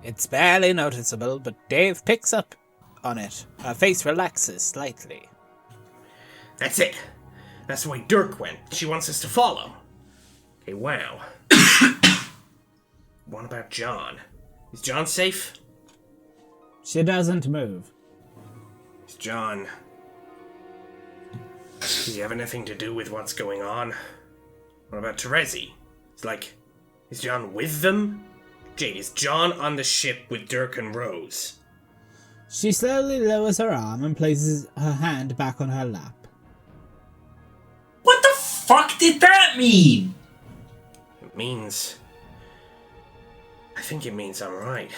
It's barely noticeable, but Dave picks up on it. Her face relaxes slightly. That's it. That's the way Dirk went. She wants us to follow. Okay, wow. What about John? Is John safe? She doesn't move. Is John... Does he have anything to do with what's going on? What about Terezi? Is John with them? Jade, is John on the ship with Dirk and Rose? She slowly lowers her arm and places her hand back on her lap. What the fuck did that mean? It means... I think it means I'm right.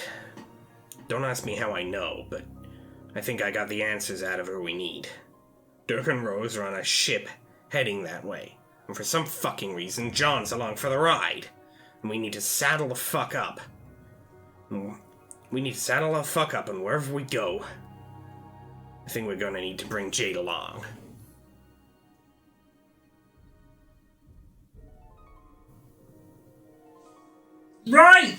Don't ask me how I know, but I think I got the answers out of her we need. Dirk and Rose are on a ship heading that way, and for some fucking reason, John's along for the ride. And we need to saddle the fuck up. We need to saddle the fuck up, and wherever we go, I think we're gonna need to bring Jade along. Right!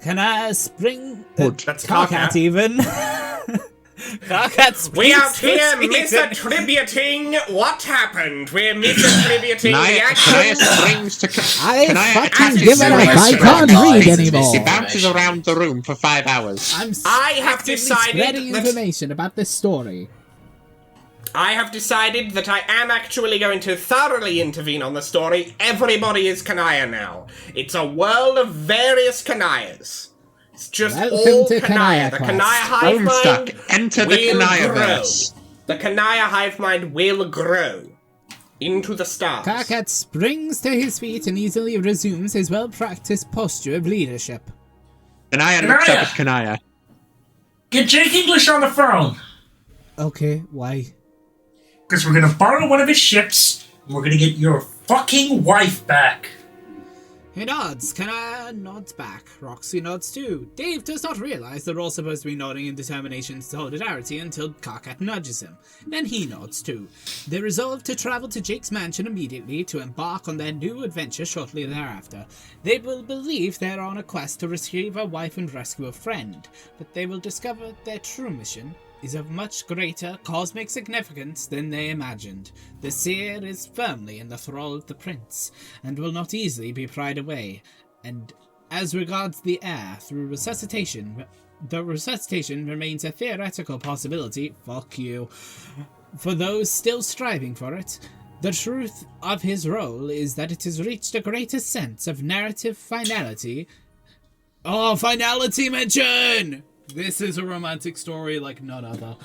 Can I spring... That's Carcat Carcat. even. Carcat springs We out here through misattributing what happened. We're misattributing the action. springs to... I Kanaya fucking attaches give it to up. her I strength. can't read anymore. She bounces around the room for 5 hours. I'm I have actively decided spreading that- information about this story. I have decided that I am actually going to thoroughly intervene on the story. Everybody is Kanaya now. It's a world of various Kanayas. It's just Welcome all to Kanaya. Kanaya The Quest. Kanaya hive Homestuck, mind enter the will Kanaya grow. verse. The Kanaya hive mind will grow. Into the stars. Karkat springs to his feet and easily resumes his well-practiced posture of leadership. Kanaya looks up at Kanaya. Get Jake English on the phone! Okay, why? Because we're gonna borrow one of his ships, and we're gonna get your fucking wife back. He nods. Kanaya nods back. Roxy nods too. Dave does not realize they're all supposed to be nodding in determination and solidarity until Karkat nudges him. Then he nods too. They resolve to travel to Jake's mansion immediately to embark on their new adventure shortly thereafter. They will believe they're on a quest to retrieve a wife and rescue a friend, but they will discover their true mission is of much greater cosmic significance than they imagined. The seer is firmly in the thrall of the prince, and will not easily be pried away. And as regards the heir through resuscitation, the resuscitation remains a theoretical possibility, fuck you, for those still striving for it. The truth of his role is that it has reached a greater sense of narrative finality. Oh, finality mention! This is a romantic story like none other.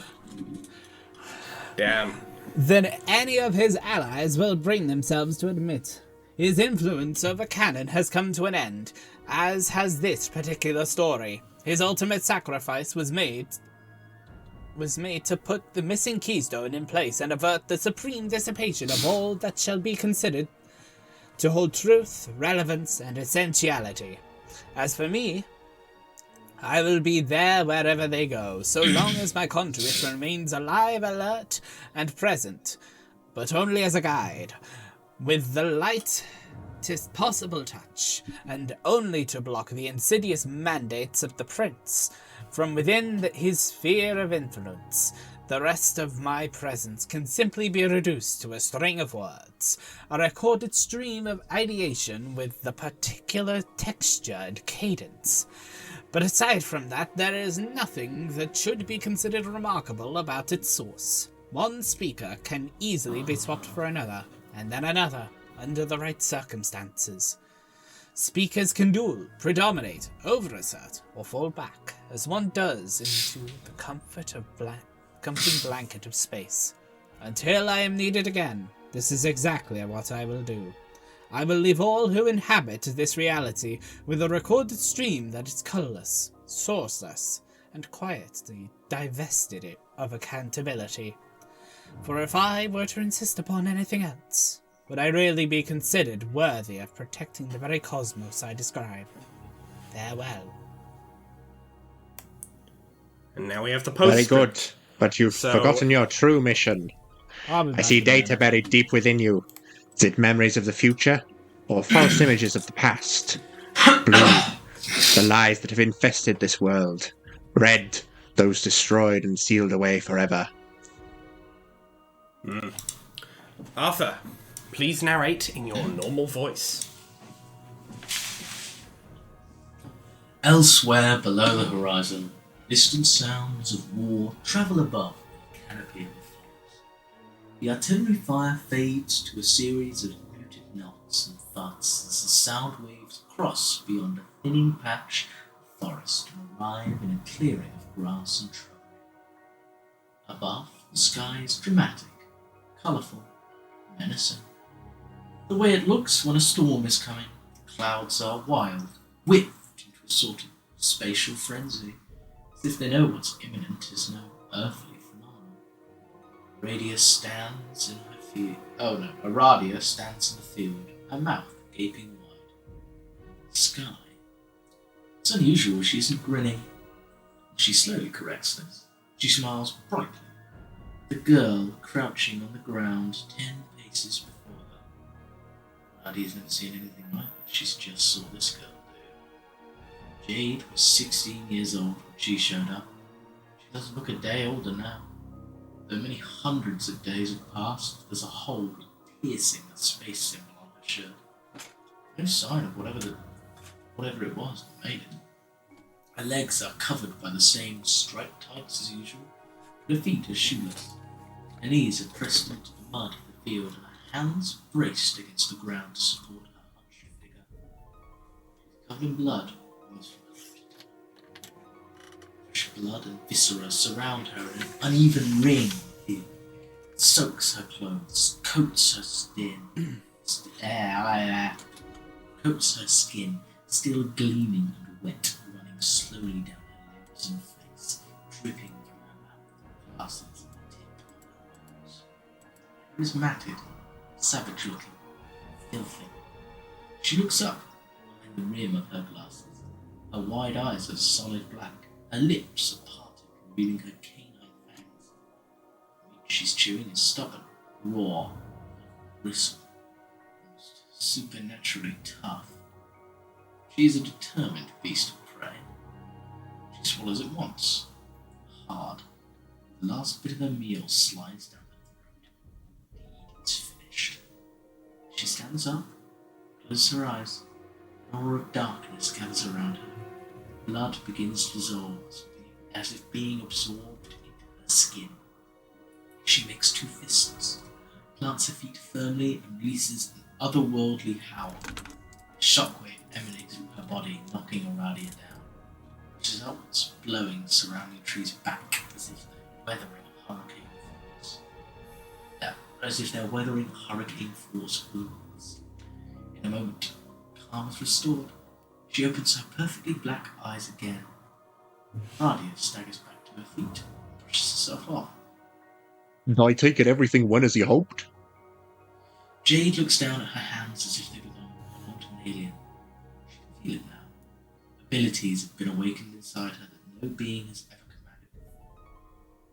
Damn. Than any of his allies will bring themselves to admit. His influence over canon has come to an end, as has this particular story. His ultimate sacrifice was made to put the missing keystone in place and avert the supreme dissipation of all that shall be considered to hold truth, relevance, and essentiality. As for me, I will be there wherever they go, so long as my conduit remains alive, alert, and present, but only as a guide, with the lightest possible touch, and only to block the insidious mandates of the prince from within his sphere of influence. The rest of my presence can simply be reduced to a string of words, a recorded stream of ideation with the particular texture and cadence. But aside from that, there is nothing that should be considered remarkable about its source. One speaker can easily be swapped for another, and then another, under the right circumstances. Speakers can duel, predominate, overassert, or fall back, as one does into the comforting blanket of space. Until I am needed again, this is exactly what I will do. I will leave all who inhabit this reality with a recorded stream that is colourless, sourceless, and quietly divested of accountability. For if I were to insist upon anything else, would I really be considered worthy of protecting the very cosmos I describe? Farewell. And now we have the post. Very good, but you've forgotten your true mission. I see data buried deep within you. Is it memories of the future, or false images of the past? Blue, the lies that have infested this world. Red, those destroyed and sealed away forever. Arthur, please narrate in your normal voice. Elsewhere below the horizon, distant sounds of war travel above the canopy of the forest. The artillery fire fades to a series of muted knocks and thuds as the sound waves cross beyond a thinning patch of forest and arrive in a clearing of grass and shrubbery. Above, the sky is dramatic, colourful, menacing. The way it looks when a storm is coming, the clouds are wild, whipped into a sort of spatial frenzy, as if they know what's imminent is no earthly phenomenon. Aradia stands in the field, her mouth gaping wide. The sky. It's unusual she isn't grinning. She slowly corrects this. She smiles brightly. The girl crouching on the ground 10 paces before her. Aradia's never seen anything like it. She's just saw this girl do. Jade was 16 years old when she showed up. She doesn't look a day older now. Though many hundreds of days have passed, there's a hole piercing the space symbol on her shirt. No sign of whatever it was that made it. Her legs are covered by the same striped tights as usual. Her feet are shoeless. Her knees are pressed into the mud of the field, and her hands braced against the ground to support her hunched figure. She's covered in blood, almost from her left toe. Fresh blood and viscera surround her in an uneven ring of the field. soaks her clothes, coats her skin, coats her skin, still gleaming and wet, running slowly down her lips and face, dripping from her mouth, glasses at the tip of her nose. It is matted, savage looking, filthy. She looks up behind the rim of her glasses. Her wide eyes are solid black. Her lips are parted, revealing her canine fangs. The meat she's chewing is stubborn, raw, bristle, almost supernaturally tough. She is a determined beast of prey. She swallows it once, hard. The last bit of her meal slides down her throat. The eating is finished. She stands up, closes her eyes. An aura of darkness gathers around her. Blood begins to dissolve as if being absorbed into her skin. She makes two fists, plants her feet firmly, and releases an otherworldly howl. A shockwave emanates from her body, knocking Aradia down, which is upwards, blowing the surrounding trees back as if they're weathering a hurricane force. As if they're weathering hurricane force winds. In a moment, calm is restored. She opens her perfectly black eyes again. Aradia staggers back to her feet and brushes herself off. I take it everything went as you hoped? Jade looks down at her hands as if they belong to an alien. She can feel it now. Abilities have been awakened inside her that no being has ever commanded before.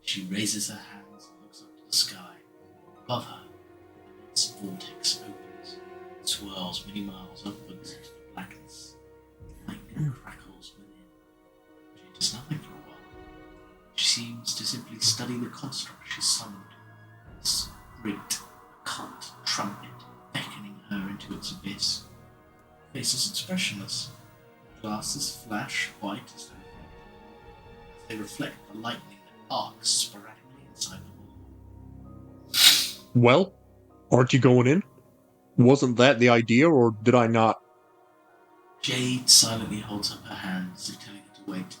She raises her hands and looks up to the sky. Above her, an immense vortex opens and swirls many miles upwards into the blackness. Lightning crackles within. Jade does nothing for a while. She seems to simply study the construct she summoned. This rigged, occult trumpet beckoning her into its abyss. Her face is expressionless. Her glasses flash white as they reflect the lightning that arcs sporadically inside the wall. Well, aren't you going in? Wasn't that the idea, or did I not? Jade silently holds up her hand as if telling her to wait.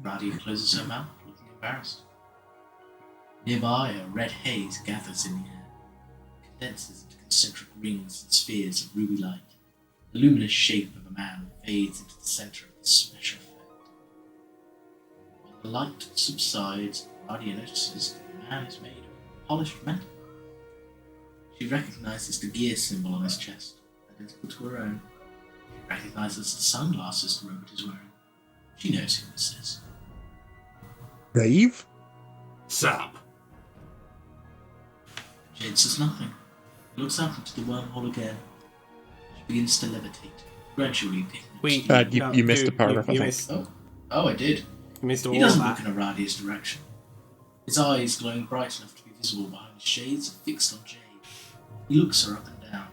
Radia closes her mouth, looking embarrassed. Nearby, a red haze gathers in the air, condenses into concentric rings and spheres of ruby light. The luminous shape of a man fades into the center of this special effect. When the light subsides, Radia notices that the man is made of polished metal. She recognizes the gear symbol on his chest, identical to her own. She recognizes the sunglasses the robot is wearing. She knows who this is. Dave? Sup? Jade says nothing. Looks up into the wormhole again. She begins to levitate, gradually picking up You missed a paragraph, I think. missed, Oh, I did. you missed all He doesn't that. look in Aradia's direction. His eyes glowing bright enough to be visible behind his shades are fixed on Jade. He looks her up and down.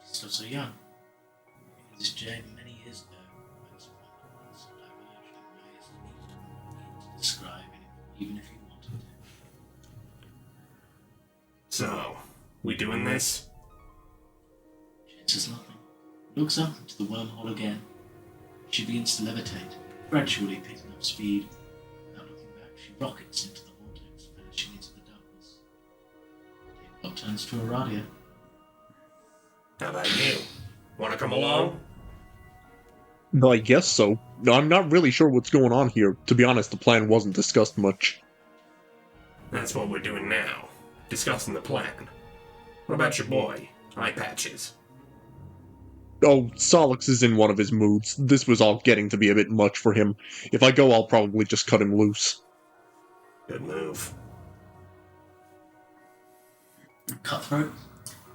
She's still so young. This is Jade many years ago. That's one of the diverged in ways that he couldn't begin to describe it, even if he wanted to. So, we doing this? Jade says nothing. Looks up into the wormhole again. She begins to levitate, gradually picking up speed. Without looking back, she rockets into the vortex, vanishing into the darkness. Tabletop turns to Aradia. How about you? Wanna come along? I guess so. I'm not really sure what's going on here. To be honest, the plan wasn't discussed much. That's what we're doing now. Discussing the plan. What about your boy, Eye Patches? Oh, Solix is in one of his moods. This was all getting to be a bit much for him. If I go, I'll probably just cut him loose. Good move. Cutthroat.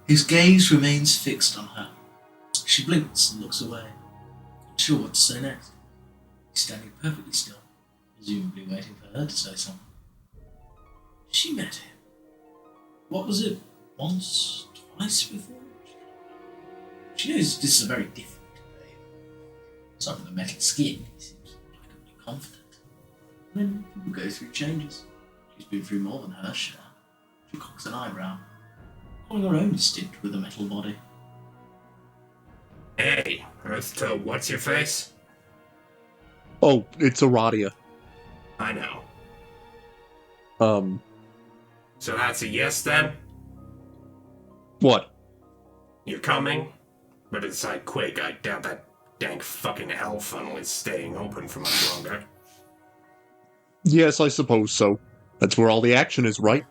His gaze remains fixed on her. She blinks and looks away. Not sure what to say next. He's standing perfectly still, presumably waiting for her to say something. She met him. What was it? Once? Twice before? She knows this is a very different Dave. Aside from the metal skin, he seems likably confident. And then people go through changes. She's been through more than her share. She cocks an eyebrow, calling her own stint with a metal body. Hey, Earth to what's your face? Oh, it's Aradia. I know. So that's a yes then? What? You're coming? But it's like quick, I doubt that dank fucking hell funnel is staying open for much longer. Yes, I suppose so. That's where all the action is, right?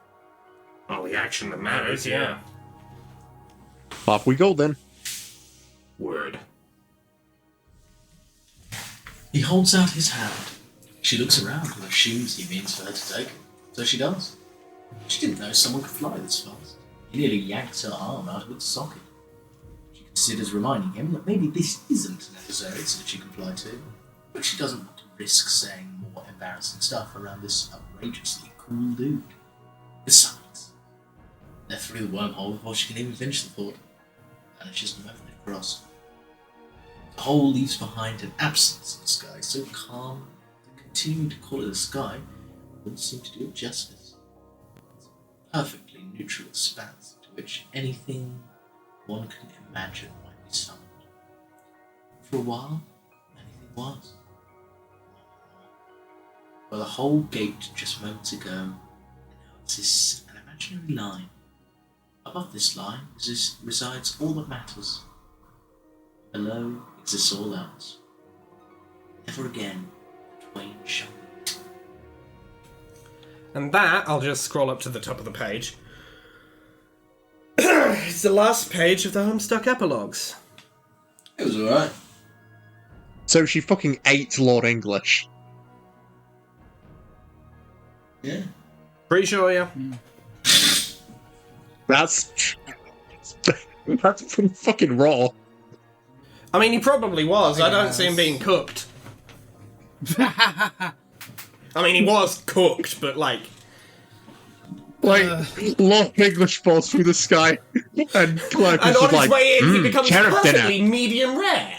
All the action that matters, yeah. Off we go, then. Word. He holds out his hand. She looks around and assumes he means for her to take it. So she does. She didn't know someone could fly this fast. He nearly yanks her arm out of its socket. She considers reminding him that maybe this isn't necessary so that she can fly too. But she doesn't want to risk saying more embarrassing stuff around this outrageously cool dude. Besides, they're through the wormhole before she can even finish the thought. And it's just moving across. The hole leaves behind an absence of sky so calm that continuing to call it a sky wouldn't seem to do it justice. It's a perfectly neutral expanse to which anything one can imagine might be summoned. For a while, anything was. Well, the hole gaped just moments ago, and now exists an imaginary line. Above this line resides all that matters. Below exists all else. Never again the twain shall meet. And that, I'll just scroll up to the top of the page. It's the last page of the Homestuck Epilogues. It was alright. So she fucking ate Lord English. Yeah. Pretty sure, yeah. That's pretty fucking raw. I mean, he probably was. I don't see him being cooked. I mean, he was cooked, but like... Lord English falls through the sky, and Clive And is on just his way in, he becomes carrot perfectly dinner. medium rare.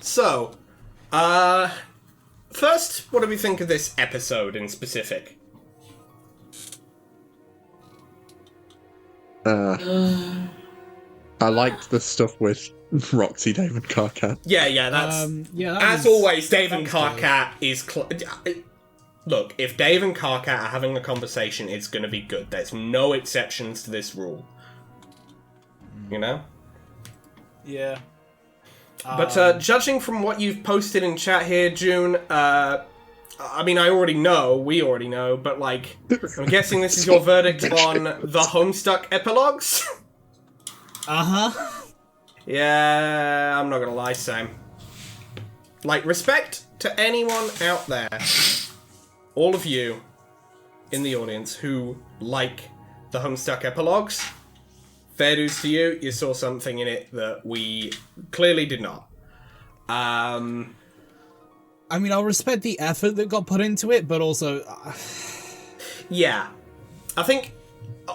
So, first, what do we think of this episode in specific? I liked the stuff with Roxy, David Carcat. Yeah, that's... that as was- always, Dave and that was good. Carcat is... Look, if Dave and Carcat are having a conversation, it's going to be good. There's no exceptions to this rule. You know? Yeah. But judging from what you've posted in chat here, June, I mean, we already know, but like, I'm guessing this is your verdict on the Homestuck Epilogues? Uh-huh. Yeah, I'm not gonna lie, Sam. Like, respect to anyone out there, all of you in the audience who like the Homestuck Epilogues. Fair dues to you, you saw something in it that we clearly did not. I mean, I'll respect the effort that got put into it, but also... Yeah. I think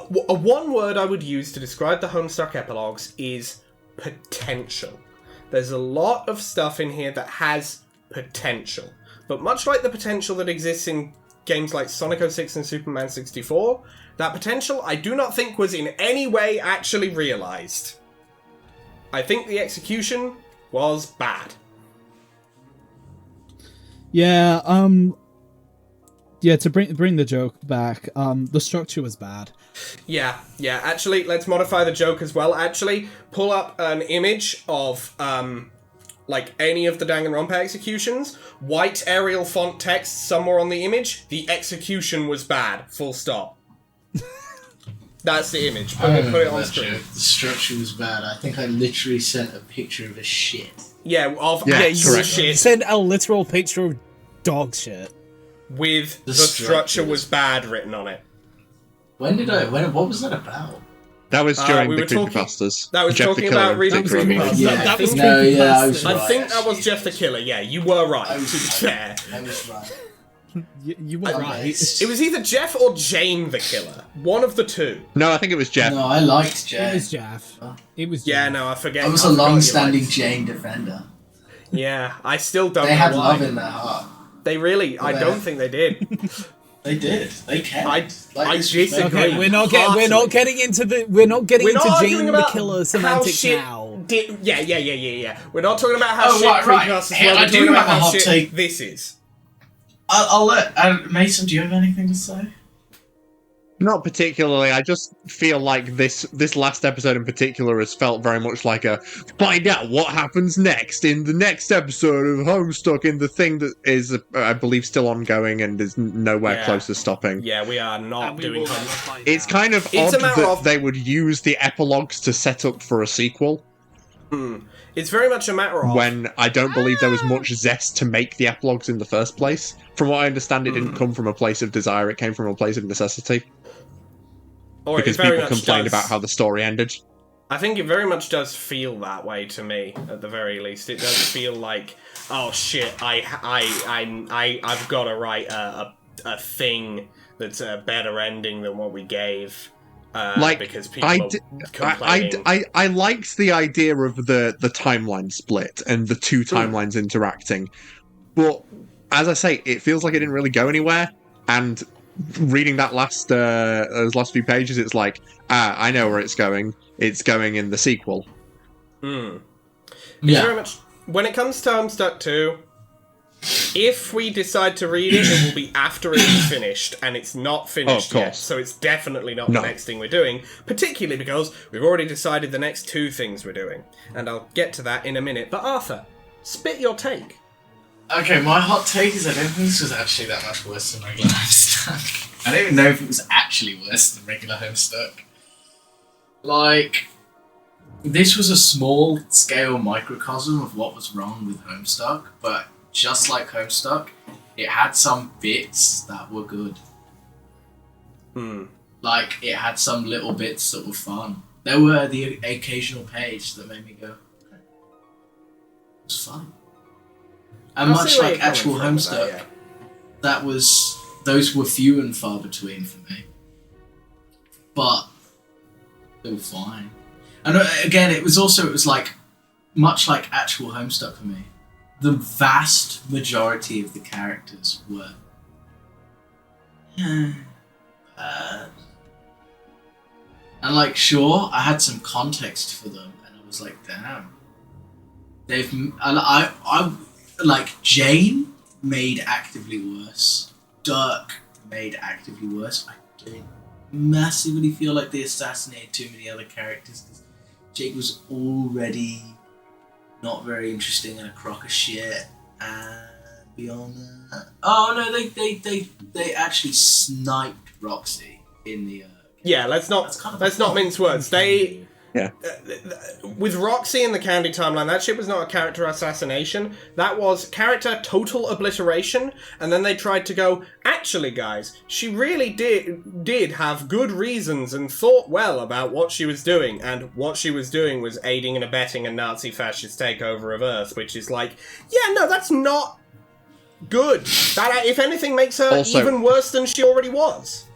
one word I would use to describe the Homestuck Epilogues is potential. There's a lot of stuff in here that has potential. But much like the potential that exists in games like Sonic 06 and Superman 64, that potential I do not think was in any way actually realized. I think the execution was bad. Yeah, to bring the joke back, the structure was bad. Yeah, actually, let's modify the joke as well. Actually, pull up an image of, like, any of the Danganronpa executions. White Arial font text somewhere on the image. The execution was bad. Full stop. That's the image. Put it on screen. The structure was bad. I think I literally sent a picture of a shit. Yeah, You shit. sent a literal picture of dog shit. With The the structure was bad written on it. What was that about? That was during we the were talking- creepypasters. that was Jeff talking the Killer about and reading Dick Roman. creepypastas. Yeah, I that was think- no, yeah, I was creepypasta. I think that was actually. Jeff the Killer. Yeah, you were right, to be fair. I was right. You were right. It was either Jeff or Jane the Killer. One of the two. No, I think it was Jeff. No, I liked It Jane. was Jaff. It was Yeah, Jaff. no, I forget. I was I a forgot you long-standing liked- Jane defender. Yeah, I still don't They know had why. love in their heart. They really, I They- don't think they did. They did. They cared. I this disagree. was Okay, we're not getting into arguing Jane the about Killer how semantics shit now. Yeah. We're not talking about how Oh, shit right. Creepypastas Hey, were. I We're do talking have about a how hot shit take. this is. I'll let Mason. Do you have anything to say? Not particularly. I just feel like this last episode in particular has felt very much like a find out what happens next in the next episode of Homestuck, in the thing that is, I believe, still ongoing and is nowhere close to stopping. Yeah, we are not doing Homestuck. It's kind of It's odd a matter that of- they would use the epilogues to set up for a sequel, It's very much a matter of... when I don't believe there was much zest to make the epilogues in the first place. From what I understand, it didn't come from a place of desire, it came from a place of necessity. Or Because it very people much complained does. about how the story ended. I think it very much does feel that way to me, at the very least. It does feel like, oh shit, I've got to write a thing that's a better ending than what we gave. Because people are complaining. I liked the idea of the timeline split and the two timelines interacting, but as I say, it feels like it didn't really go anywhere. And reading that those last few pages, it's like, I know where it's going. It's going in the sequel. It's Yeah. very much, when it comes to Homestuck 2, if we decide to read it, it will be after it's finished, and it's not finished yet, so it's definitely not the next thing we're doing, particularly because we've already decided the next two things we're doing, and I'll get to that in a minute. But Arthur, spit your take. Okay, my hot take is I don't think this was actually that much worse than regular Homestuck. I don't even know if it was actually worse than regular Homestuck. Like, this was a small-scale microcosm of what was wrong with Homestuck, but just like Homestuck, it had some bits that were good. Like, it had some little bits that were fun. There were the occasional page that made me go, okay. It was fun. And much like actual Homestuck, those were few and far between for me. But they were fine. And again, it was like, much like actual Homestuck for me, the vast majority of the characters were bad. And like, sure, I had some context for them, and I was like, damn. I like, Jane made actively worse. Dirk made actively worse. I didn't massively feel like they assassinated too many other characters, because Jake was already not very interesting and a crock of shit. And beyond that, oh no, they actually sniped Roxy in the. Yeah, let's not mince words. With Roxy in the Candy timeline, that shit was not a character assassination. That was character total obliteration. And then they tried to go, actually, guys, she really did have good reasons and thought well about what she was doing. And what she was doing was aiding and abetting a Nazi fascist takeover of Earth, which is like, yeah, no, that's not good. That, if anything, makes her even worse than she already was.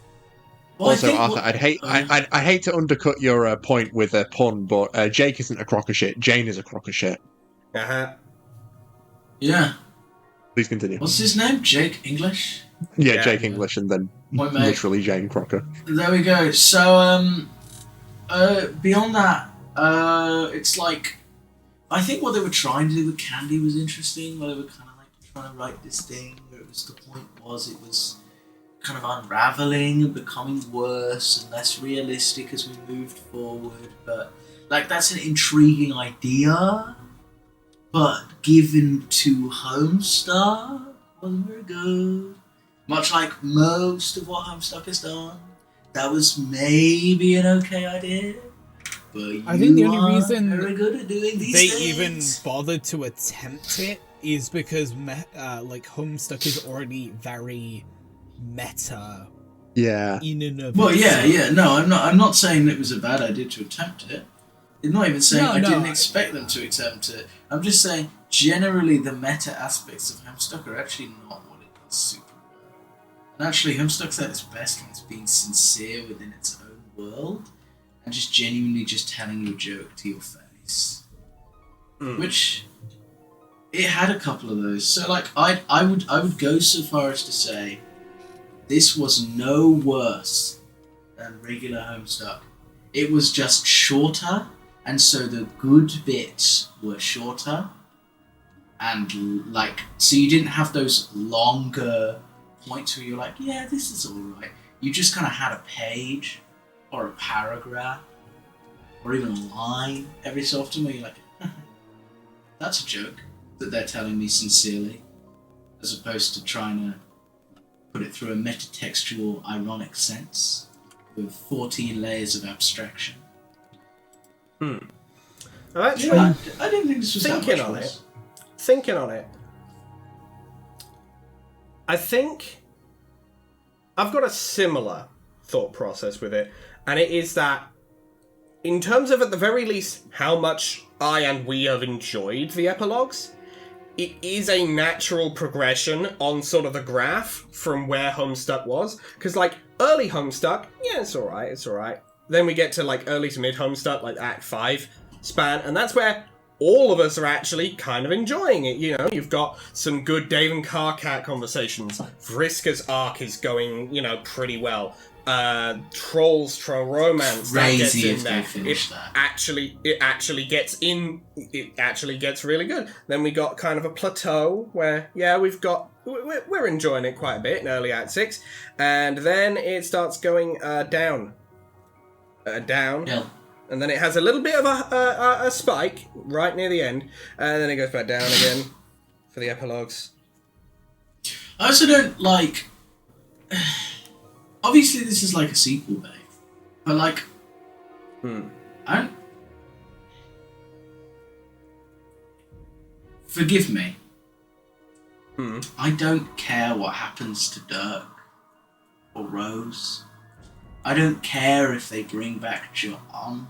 Well, also, Arthur, I'd hate to undercut your point with a pun, but Jake isn't a crock of shit. Jane is a crock of shit. Yeah. Please continue. What's his name? Jake English? Yeah, Jake English, and then Point mate. literally Jane Crocker. There we go. So, beyond that, it's like, I think what they were trying to do with Candy was interesting, where they were kind of like trying to write this thing, where it was, the point was, it was kind of unraveling and becoming worse and less realistic as we moved forward. But like, that's an intriguing idea, but given to Homestuck wasn't very good. Much like most of what Homestuck has done, that was maybe an okay idea. But I think the only reason very good at doing these they things. even bothered to attempt it is because like Homestuck is already very meta. Yeah. In and of Well, itself. yeah. No, I'm not saying it was a bad idea to attempt it. I'm not even saying I didn't expect them to attempt it. I'm just saying generally the meta aspects of Homestuck are actually not what it does super well. And actually, Homestuck's at its best when it's being sincere within its own world and just genuinely just telling you a joke to your face. Which it had a couple of those. So like, I would go so far as to say this was no worse than regular Homestuck. It was just shorter, and so the good bits were shorter, and like, so you didn't have those longer points where you're like, yeah, this is all right. You just kind of had a page or a paragraph or even a line every so often where you're like, that's a joke that they're telling me sincerely, as opposed to trying to put it through a metatextual ironic sense with 14 layers of abstraction. Actually, I didn't think this was that much worse. Thinking on it, I think I've got a similar thought process with it, and it is that in terms of, at the very least, how much I and we have enjoyed the epilogues, it is a natural progression on sort of the graph from where Homestuck was. Because, like, early Homestuck, yeah, it's alright. Then we get to, like, early to mid Homestuck, like Act 5 span, and that's where all of us are actually kind of enjoying it. You know, you've got some good Dave and Carcat conversations. Vriska's arc is going, pretty well. Trolls Troll Romance, that gets Crazy in if there. they finish that. It actually gets in. It actually gets really good. Then we got kind of a plateau where, yeah, we're enjoying it quite a bit in early Act 6, and then it starts going down. Yeah. And then it has a little bit of a spike right near the end, and then it goes back down again for the epilogues. I also don't like. Obviously, this is like a sequel, babe. But like, I don't. Forgive me. I don't care what happens to Dirk or Rose. I don't care if they bring back John,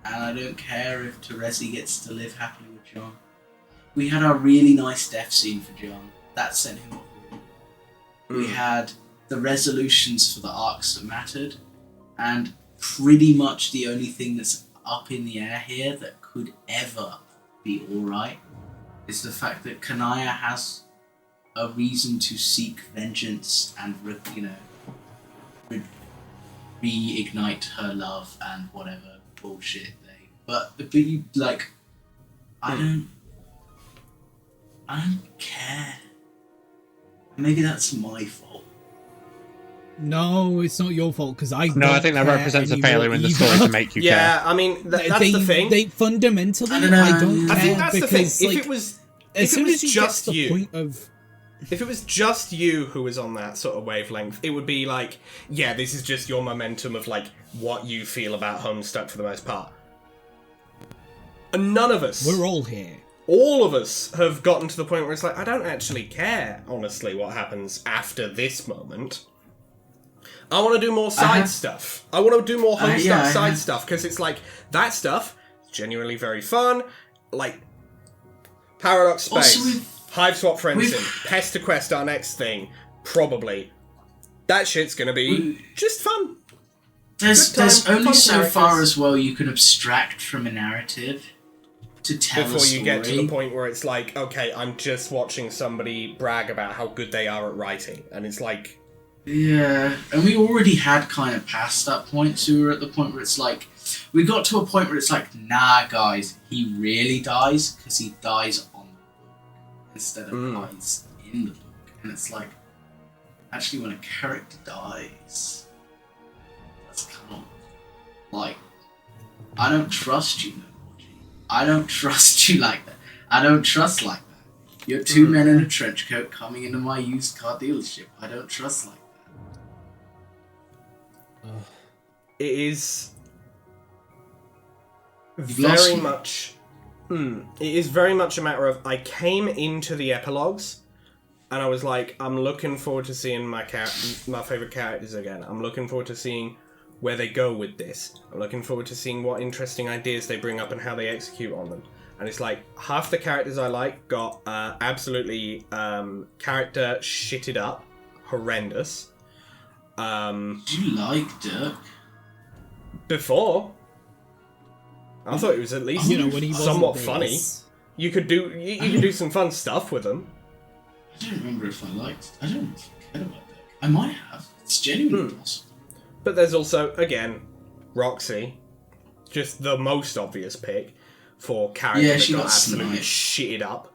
and I don't care if Terezi gets to live happily with John. We had our really nice death scene for John. That sent him off. We had the resolutions for the arcs that mattered, and pretty much the only thing that's up in the air here that could ever be alright is the fact that Kanaya has a reason to seek vengeance and, reignite her love and whatever bullshit they. But you, like, I don't care. Maybe that's my fault. No, it's not your fault, because I No, I think that represents a failure in the story to make you care. Yeah, I mean, that's the thing. They fundamentally, I don't know. I don't care. I think that's the thing. because, If like, it was as soon as you just get to the you, point of if it was just you who was on that sort of wavelength, it would be like, yeah, this is just your momentum of, like, what you feel about Homestuck for the most part. And none of us, we're all here. all of us have gotten to the point where it's like, I don't actually care, honestly, what happens after this moment. I want to do more side stuff. I want to do more Homestuck side stuff, because it's like, that stuff is genuinely very fun. Like, Paradox Space, Hive Swap Friendson, Pest to Quest, our next thing, probably. That shit's gonna be just fun. There's only fun so characters. far as well you can abstract from a narrative to tell Before a story. you get to the point where it's like, okay, I'm just watching somebody brag about how good they are at writing. And it's like... Yeah, and we already had kind of passed that point, so we were at the point where it's like, we got to a point where it's like, nah guys, he really dies, because he dies on the book, instead of dies in the book. And it's like, actually when a character dies, that's kind of like, I don't trust you no more, G. I don't trust you like that. I don't trust like that. You're two men in a trench coat coming into my used car dealership. I don't trust like that. It is lost very me. much... It is very much a matter of, I came into the epilogues, and I was like, I'm looking forward to seeing my favourite characters again. I'm looking forward to seeing where they go with this. I'm looking forward to seeing what interesting ideas they bring up and how they execute on them. And it's like, half the characters I like got absolutely character shitted up. Horrendous. Do you like Dirk? Before, I thought it was at least when he wasn't somewhat there, funny. You could do some fun stuff with them. I don't remember if I liked. I don't know if I cared about Dirk. I might have. It's genuinely possible. But there's also, again, Roxy, just the most obvious pick for character Yeah, that she got got absolutely sniped. shitted up.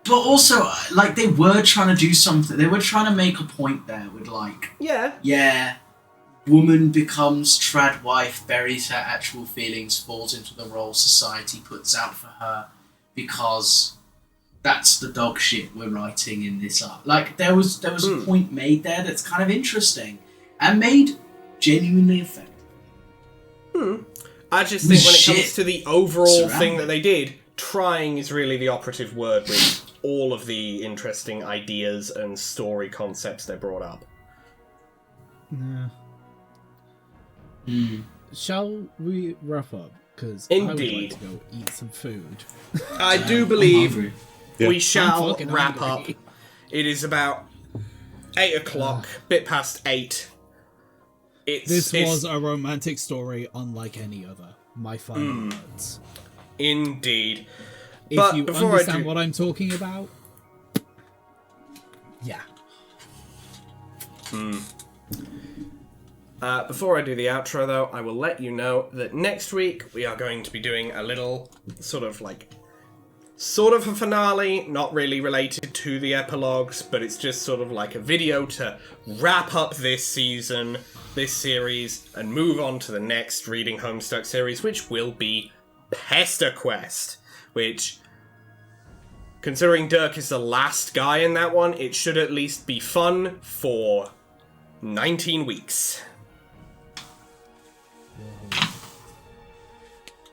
But also, like, they were trying to do something. They were trying to make a point there with, like, Yeah. woman becomes trad wife, buries her actual feelings, falls into the role society puts out for her, because that's the dog shit we're writing in this art. Like, there was a point made there that's kind of interesting and made genuinely effective. I just think when it Shit. comes to the overall Surround thing me. that they did, trying is really the operative word with all of the interesting ideas and story concepts they brought up. Yeah. Shall we wrap up? Because I would Indeed. like to go eat some food. I do I'm believe hungry. Yeah. we shall I'm fucking wrap hungry. up. It is about 8 o'clock, bit past 8. This was a romantic story unlike any other. My final words. Indeed. If But you before I understand do- what I'm talking about, yeah. Before I do the outro, though, I will let you know that next week we are going to be doing a little sort of a finale, not really related to the epilogues, but it's just sort of like a video to wrap up this season, this series, and move on to the next Reading Homestuck series, which will be Pester Quest, which, considering Dirk is the last guy in that one, it should at least be fun for 19 weeks.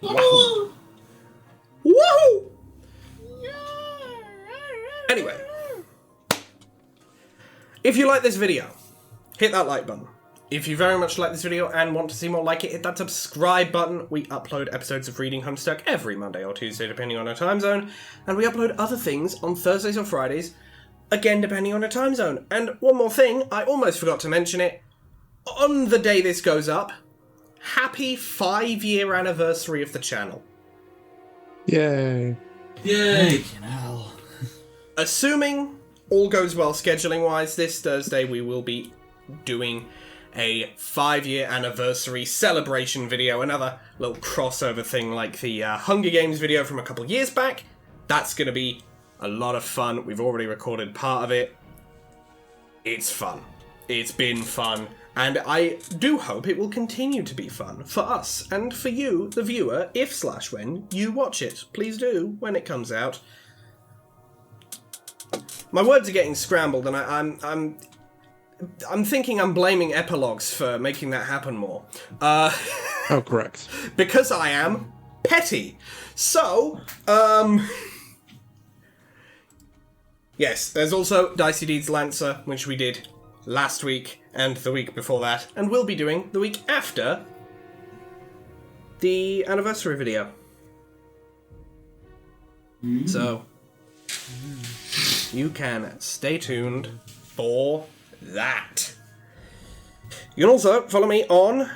Wahoo! Woohoo! Anyway, if you like this video, hit that like button. If you very much like this video and want to see more like it, hit that subscribe button. We upload episodes of Reading Homestuck every Monday or Tuesday, depending on our time zone, and we upload other things on Thursdays or Fridays, again depending on our time zone. And one more thing, I almost forgot to mention it. On the day this goes up, happy 5-year anniversary of the channel. Yay. Yay! Fucking hell. Assuming all goes well scheduling-wise, this Thursday we will be doing a 5-year anniversary celebration video, another little crossover thing like the Hunger Games video from a couple years back. That's going to be a lot of fun. We've already recorded part of it. It's fun. It's been fun. And I do hope it will continue to be fun for us and for you, the viewer, if/when you watch it. Please do, when it comes out. My words are getting scrambled, and I'm thinking I'm blaming Epilogues for making that happen more. Oh, correct. Because I am petty. So, yes, there's also Dicey Deeds Lancer, which we did last week and the week before that, and we'll be doing the week after the anniversary video. So, you can stay tuned for that. You can also follow me on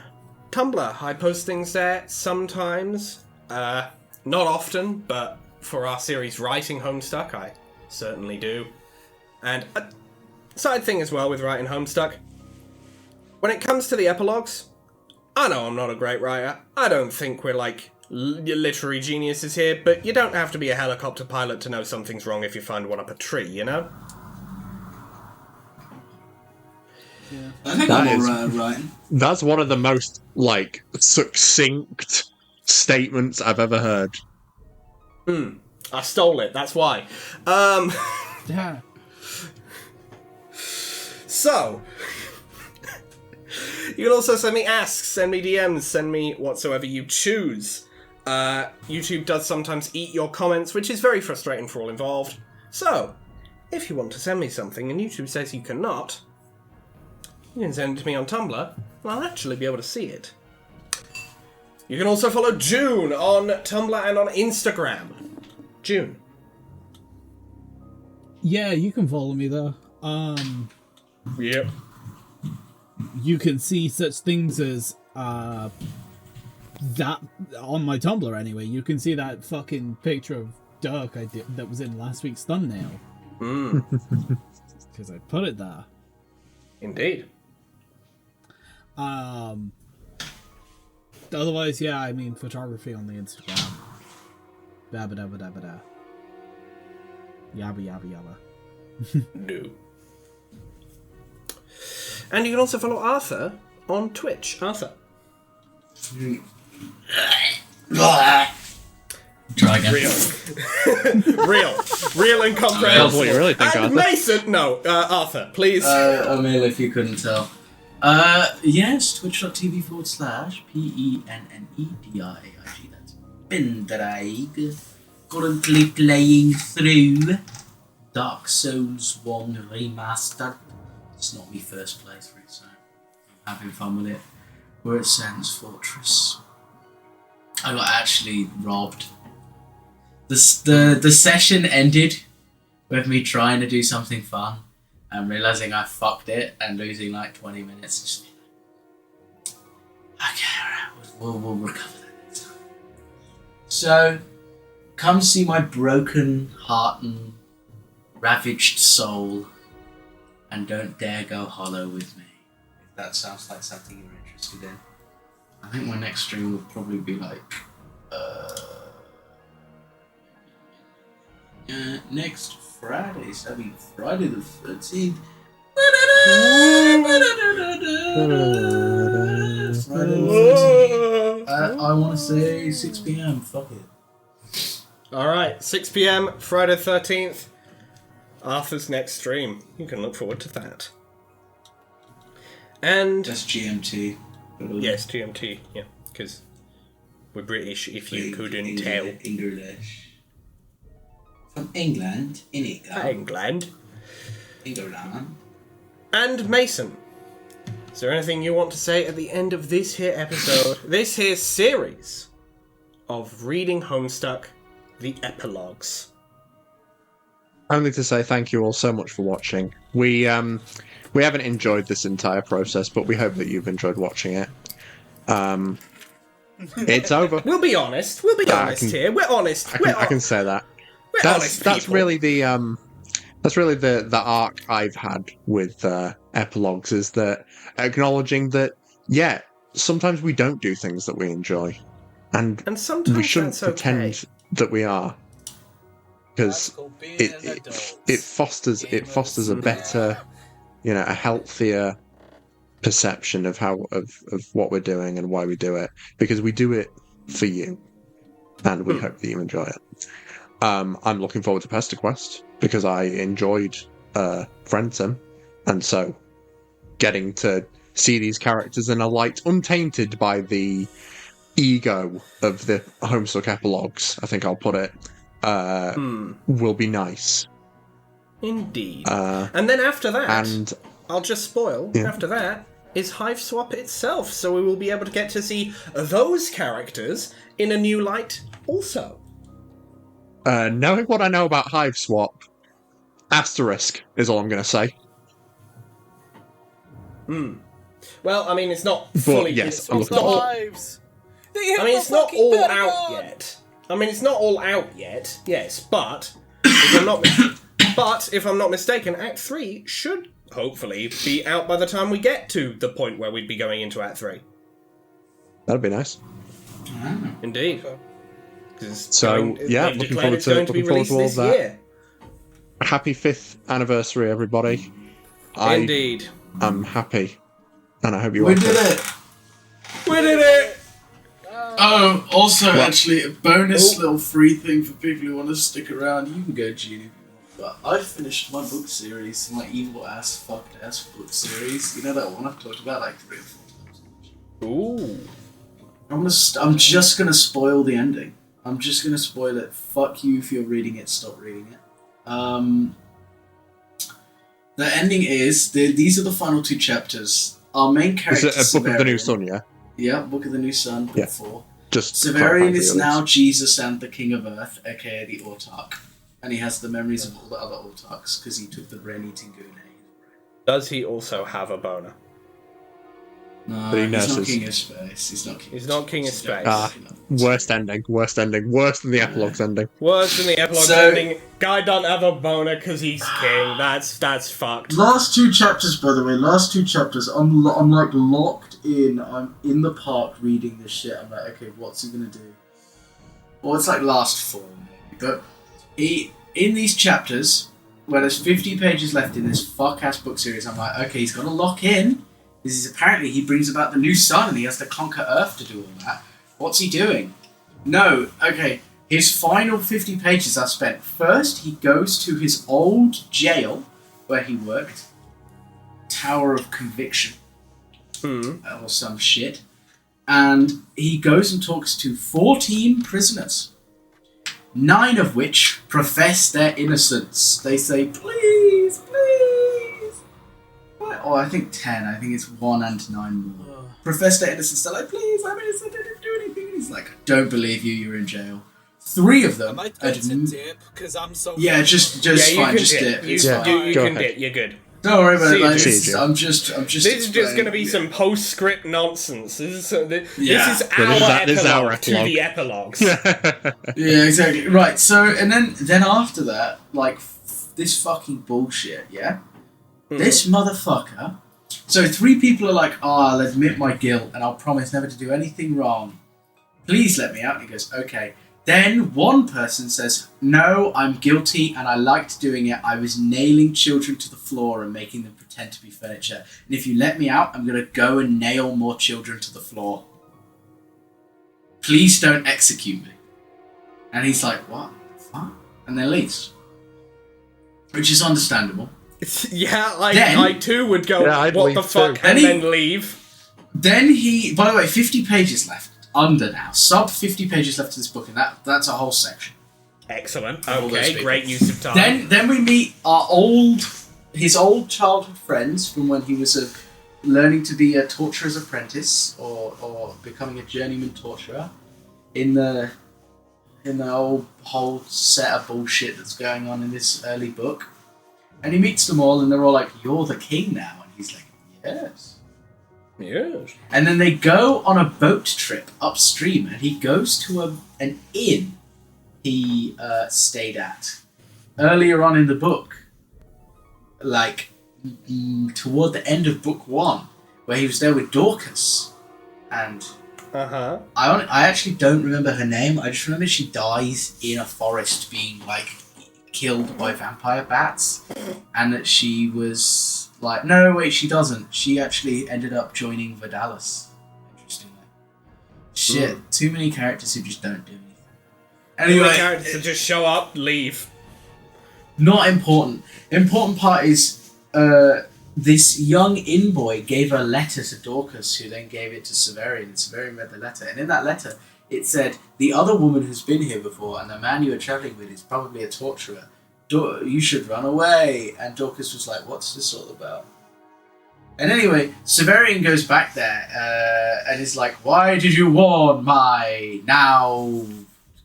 Tumblr. I post things there sometimes, not often, but for our series Writing Homestuck, I certainly do. And a side thing as well with Writing Homestuck, when it comes to the epilogues, I know I'm not a great writer. I don't think we're like literary geniuses here, but you don't have to be a helicopter pilot to know something's wrong if you find one up a tree, you know? I think That I'm is- alright writing. That's one of the most, succinct statements I've ever heard. I stole it, that's why. Yeah. So, you can also send me asks, send me DMs, send me whatsoever you choose. YouTube does sometimes eat your comments, which is very frustrating for all involved. So, if you want to send me something and YouTube says you cannot, you can send it to me on Tumblr, and I'll actually be able to see it. You can also follow June on Tumblr and on Instagram. June. Yeah, you can follow me there. Yep. You can see such things as that on my Tumblr anyway. You can see that fucking picture of Dirk I did that was in last week's thumbnail. Because I put it there. Indeed. Otherwise, yeah, I mean photography on the Instagram. Ba-ba-da-ba-da-ba-da. Yabba yabba yabba. No. And you can also follow Arthur on Twitch. Arthur. Try again. Real and comprehensible. That's what you really think, And Arthur. Mason, no, Arthur, please. Emil, if you couldn't tell. Yes, twitch.tv/PENNEDIAIG. That's Pendraig. Currently playing through Dark Souls 1 Remastered. It's not my first playthrough, so I'm having fun with it. We're at Sans Fortress. I got actually robbed. The session ended with me trying to do something fun and realizing I fucked it and losing like 20 minutes. Just okay, alright, we'll recover that next time. So, come see my broken heart and ravaged soul, and don't dare go hollow with me. If that sounds like something you're interested in. I think my next stream will probably be like next Friday, so that'll be Friday the 13th. Friday the 13th. I want to say 6 p.m. Fuck it. Alright, 6 p.m, Friday 13th. Arthur's next stream. You can look forward to that. And... That's GMT. Yes, GMT, yeah, because we're British, if you couldn't tell. English. From England, in England. England. And Mason, is there anything you want to say at the end of this here episode, this here series of reading Homestuck, the Epilogues? Only to say thank you all so much for watching. We haven't enjoyed this entire process, but we hope that you've enjoyed watching it. It's over. We'll be honest here. We're honest. I can say that. That's really the arc I've had with Epilogues, is that acknowledging that sometimes we don't do things that we enjoy, and sometimes we shouldn't that's pretend that we are, because it fosters a better, a healthier perception of of what we're doing and why we do it, because we do it for you, and we hope that you enjoy it. I'm looking forward to Pester Quest because I enjoyed Frenton, and so getting to see these characters in a light untainted by the ego of the Homestuck epilogues, I think I'll put it, will be nice. Indeed. And then after that, and I'll just spoil, after that is Hive Swap itself, so we will be able to get to see those characters in a new light also. Knowing what I know about Hive Swap, asterisk is all I'm going to say. Well, I mean, it's not fully... yes, it's not Hives! it's not all out yet. It's not all out yet, yes, but if I'm not mistaken, Act 3 should hopefully be out by the time we get to the point where we'd be going into Act 3. That'd be nice. Indeed. Looking forward to all of that. Happy 5th anniversary, everybody. Indeed. I'm happy, and I hope you are. We did it! We did it! Oh, also, actually, a bonus little free thing for people who want to stick around. You can go June if you want. But I finished my book series, my evil ass, fucked ass book series. You know that one I've talked about like 3 or 4 times. Ooh. I'm just gonna spoil the ending. I'm just gonna spoil it. Fuck you if you're reading it. Stop reading it. The ending is these are the final 2 chapters. Our main character. Is it a Book of the New Sun? Yeah. Yeah, Book of the New Sun. Book 4. Just Severian is now Jesus and the King of Earth, aka the Autarch, and he has the memories of all the other Autarchs because he took the brain-eating goon. Does he also have a boner? No, But he he's not nurses. King of Space. He's not King of Space. Worst ending. Worse than the Epilogues ending. Worse than the Epilogues ending. Guy don't have a boner because he's king. That's fucked. Last 2 chapters, by the way. Last 2 chapters. I'm like locked in. I'm in the park reading this shit. I'm like, okay, what's he gonna do? Well, it's like last 4 maybe, but in these chapters, where there's 50 pages left in this fuck-ass book series, I'm like, okay, he's got to lock in. This is apparently he brings about the new sun and he has to conquer Earth to do all that. What's he doing? No, okay. His final 50 pages are spent. First, he goes to his old jail where he worked. Tower of Conviction. Or some shit. And he goes and talks to 14 prisoners. 9 of which profess their innocence. They say, please, please. Or I think 10. I think it's 1 and 9 more. Profess their innocence. They're like, please, I'm innocent. I didn't do anything. And he's like, I don't believe you. You're in jail. 3 of them. I might go to dip because I'm so. Yeah, just fine. Just dip. It's fine. You can dip. You're good. Don't worry about it. Like, See, I'm just. This is just going to be some postscript nonsense. This is our that is our epilogue to the epilogues. Yeah, exactly. Right. So, and then after that, like this fucking bullshit. Yeah. This motherfucker. So 3 people are like, I'll admit my guilt and I'll promise never to do anything wrong. Please let me out. And he goes, okay. Then one person says, no, I'm guilty and I liked doing it. I was nailing children to the floor and making them pretend to be furniture. And if you let me out, I'm going to go and nail more children to the floor. Please don't execute me. And he's like, what the fuck? And then leaves. Which is understandable. Yeah, I too would go, what the fuck, and then leave. Then he, by the way, 50 pages left. Under now. Sub 50 pages left to this book, and that's a whole section. Excellent. Okay, great use of time. Then we meet his old childhood friends from when he was learning to be a torturer's apprentice or becoming a journeyman torturer in the whole set of bullshit that's going on in this early book. And he meets them all, and they're all like, "You're the king now," and he's like, "Yes." Yes. And then they go on a boat trip upstream, and he goes to an inn he stayed at earlier on in the book, like toward the end of book 1, where he was there with Dorcas, and I actually don't remember her name. I just remember she dies in a forest, being like killed by vampire bats, and that she was. Like, no, wait, she doesn't. She actually ended up joining Vidalis. Interestingly. Shit, too many characters who just don't do anything. Anyway, too many characters who just show up, leave. Not important. Important part is this young inn boy gave a letter to Dorcas, who then gave it to Severian, and Severian read the letter. And in that letter, it said, the other woman who's been here before, and the man you are travelling with is probably a torturer. You should run away. And Dorcas was like, what's this all about? And anyway, Severian goes back there and is like, why did you warn my now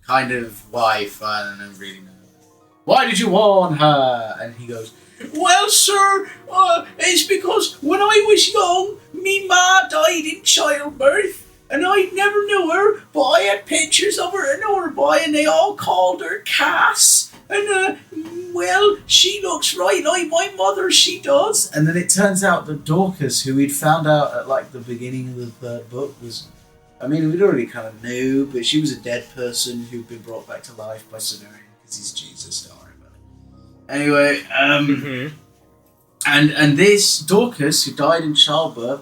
kind of wife? I don't really know. Why did you warn her? And he goes, well, sir, it's because when I was young, me ma died in childbirth. And I never knew her, but I had pictures of her in order by, and they all called her Cass. And, well, she looks right like my mother, she does. And then it turns out that Dorcas, who we'd found out at, like, the beginning of the 3rd book, was... I mean, we'd already kind of knew, but she was a dead person who'd been brought back to life by Severian, because he's Jesus, don't worry about it. Anyway, and this Dorcas, who died in childbirth,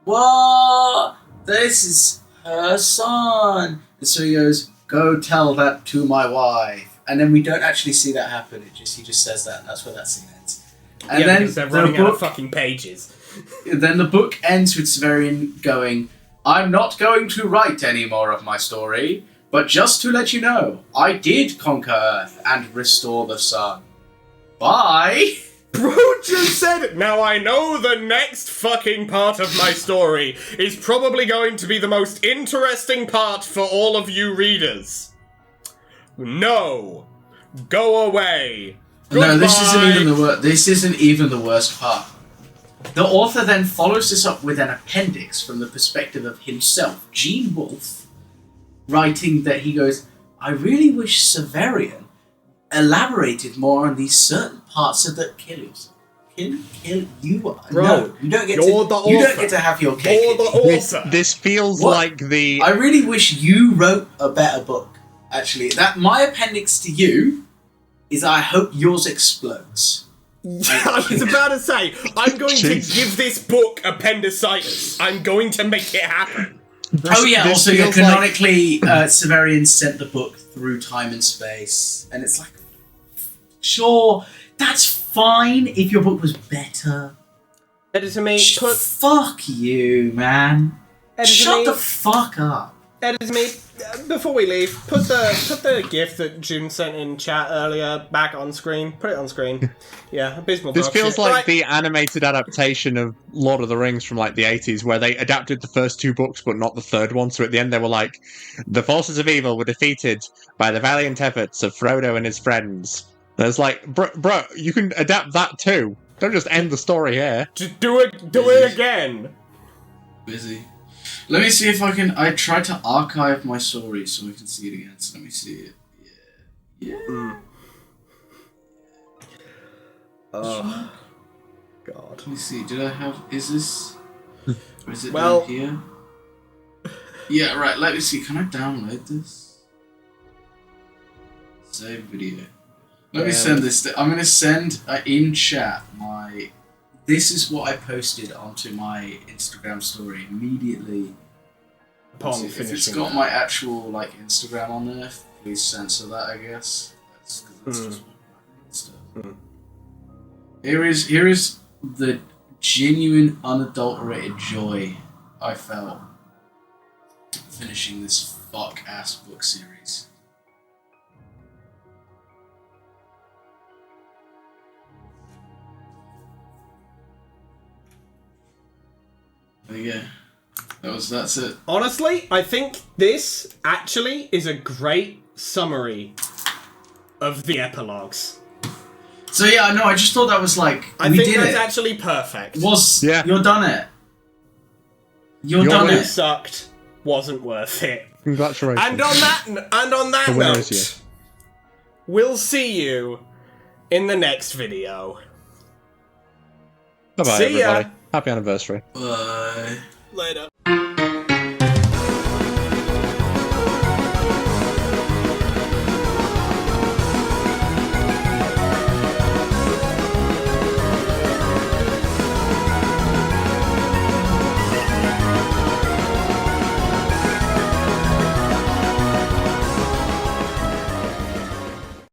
what? This is her son. And so he goes, go tell that to my wife. And then we don't actually see that happen. He just says that, and that's where that scene ends. And then because they're running out of fucking pages. Then the book ends with Severian going, I'm not going to write any more of my story, but just to let you know, I did conquer Earth and restore the sun. Bye! Bro just said it! Now I know the next fucking part of my story is probably going to be the most interesting part for all of you readers. No! Go away! Goodbye. No, this isn't even the worst part. The author then follows this up with an appendix from the perspective of himself, Gene Wolfe, writing that he goes, I really wish Severian elaborated more on these certain parts of the killers. Kill you. Bro, no, you don't get to have your cake. You're the author. This feels like the... I really wish you wrote a better book. Actually, that my appendix to you is I hope yours explodes. I was about to say, I'm going to Jesus. give this book appendicitis. I'm going to make it happen. Oh yeah, This also, yeah, feels like- canonically, Severian sent the book through time and space, and it's like, sure, that's fine if your book was better. Editor me, Fuck you, man. Editor Shut me, the fuck up. Editor me, before we leave, put the GIF that June sent in chat earlier back on screen. Put it on screen. Yeah, abysmal. This dog feels shit. like Right. the animated adaptation of Lord of the Rings from like the 80s, where they adapted the first 2 books but not the third one. So at the end, they were like, the forces of evil were defeated by the valiant efforts of Frodo and his friends. And it's like, bro, you can adapt that too. Don't just end the story here. Just do it again. Busy. Let me see if I can. I tried to archive my story so I can see it again. So let me see it. Yeah. Oh, God. Let me see. Did I have? Is this? Or is it Well- down here? Yeah. Right. Let me see. Can I download this? Save video. Let me send this. I'm gonna send in chat my. This is what I posted onto my Instagram story immediately. Upon If it's finishing got that. my actual like Instagram on there, please censor that. I guess that's just stuff. Here is the genuine, unadulterated joy I felt finishing this fuck ass book series. There you go. That's it. Honestly, I think this actually is a great summary of the epilogues. So yeah, no, I just thought that was like I we think did that's it. actually perfect. Yeah. You're done it. You're You're done winning. It sucked. Wasn't worth it. Congratulations. And on that The winner note, is you. we'll see you in the next video. Bye-bye, See ya. everybody. Happy anniversary. Bye. Later.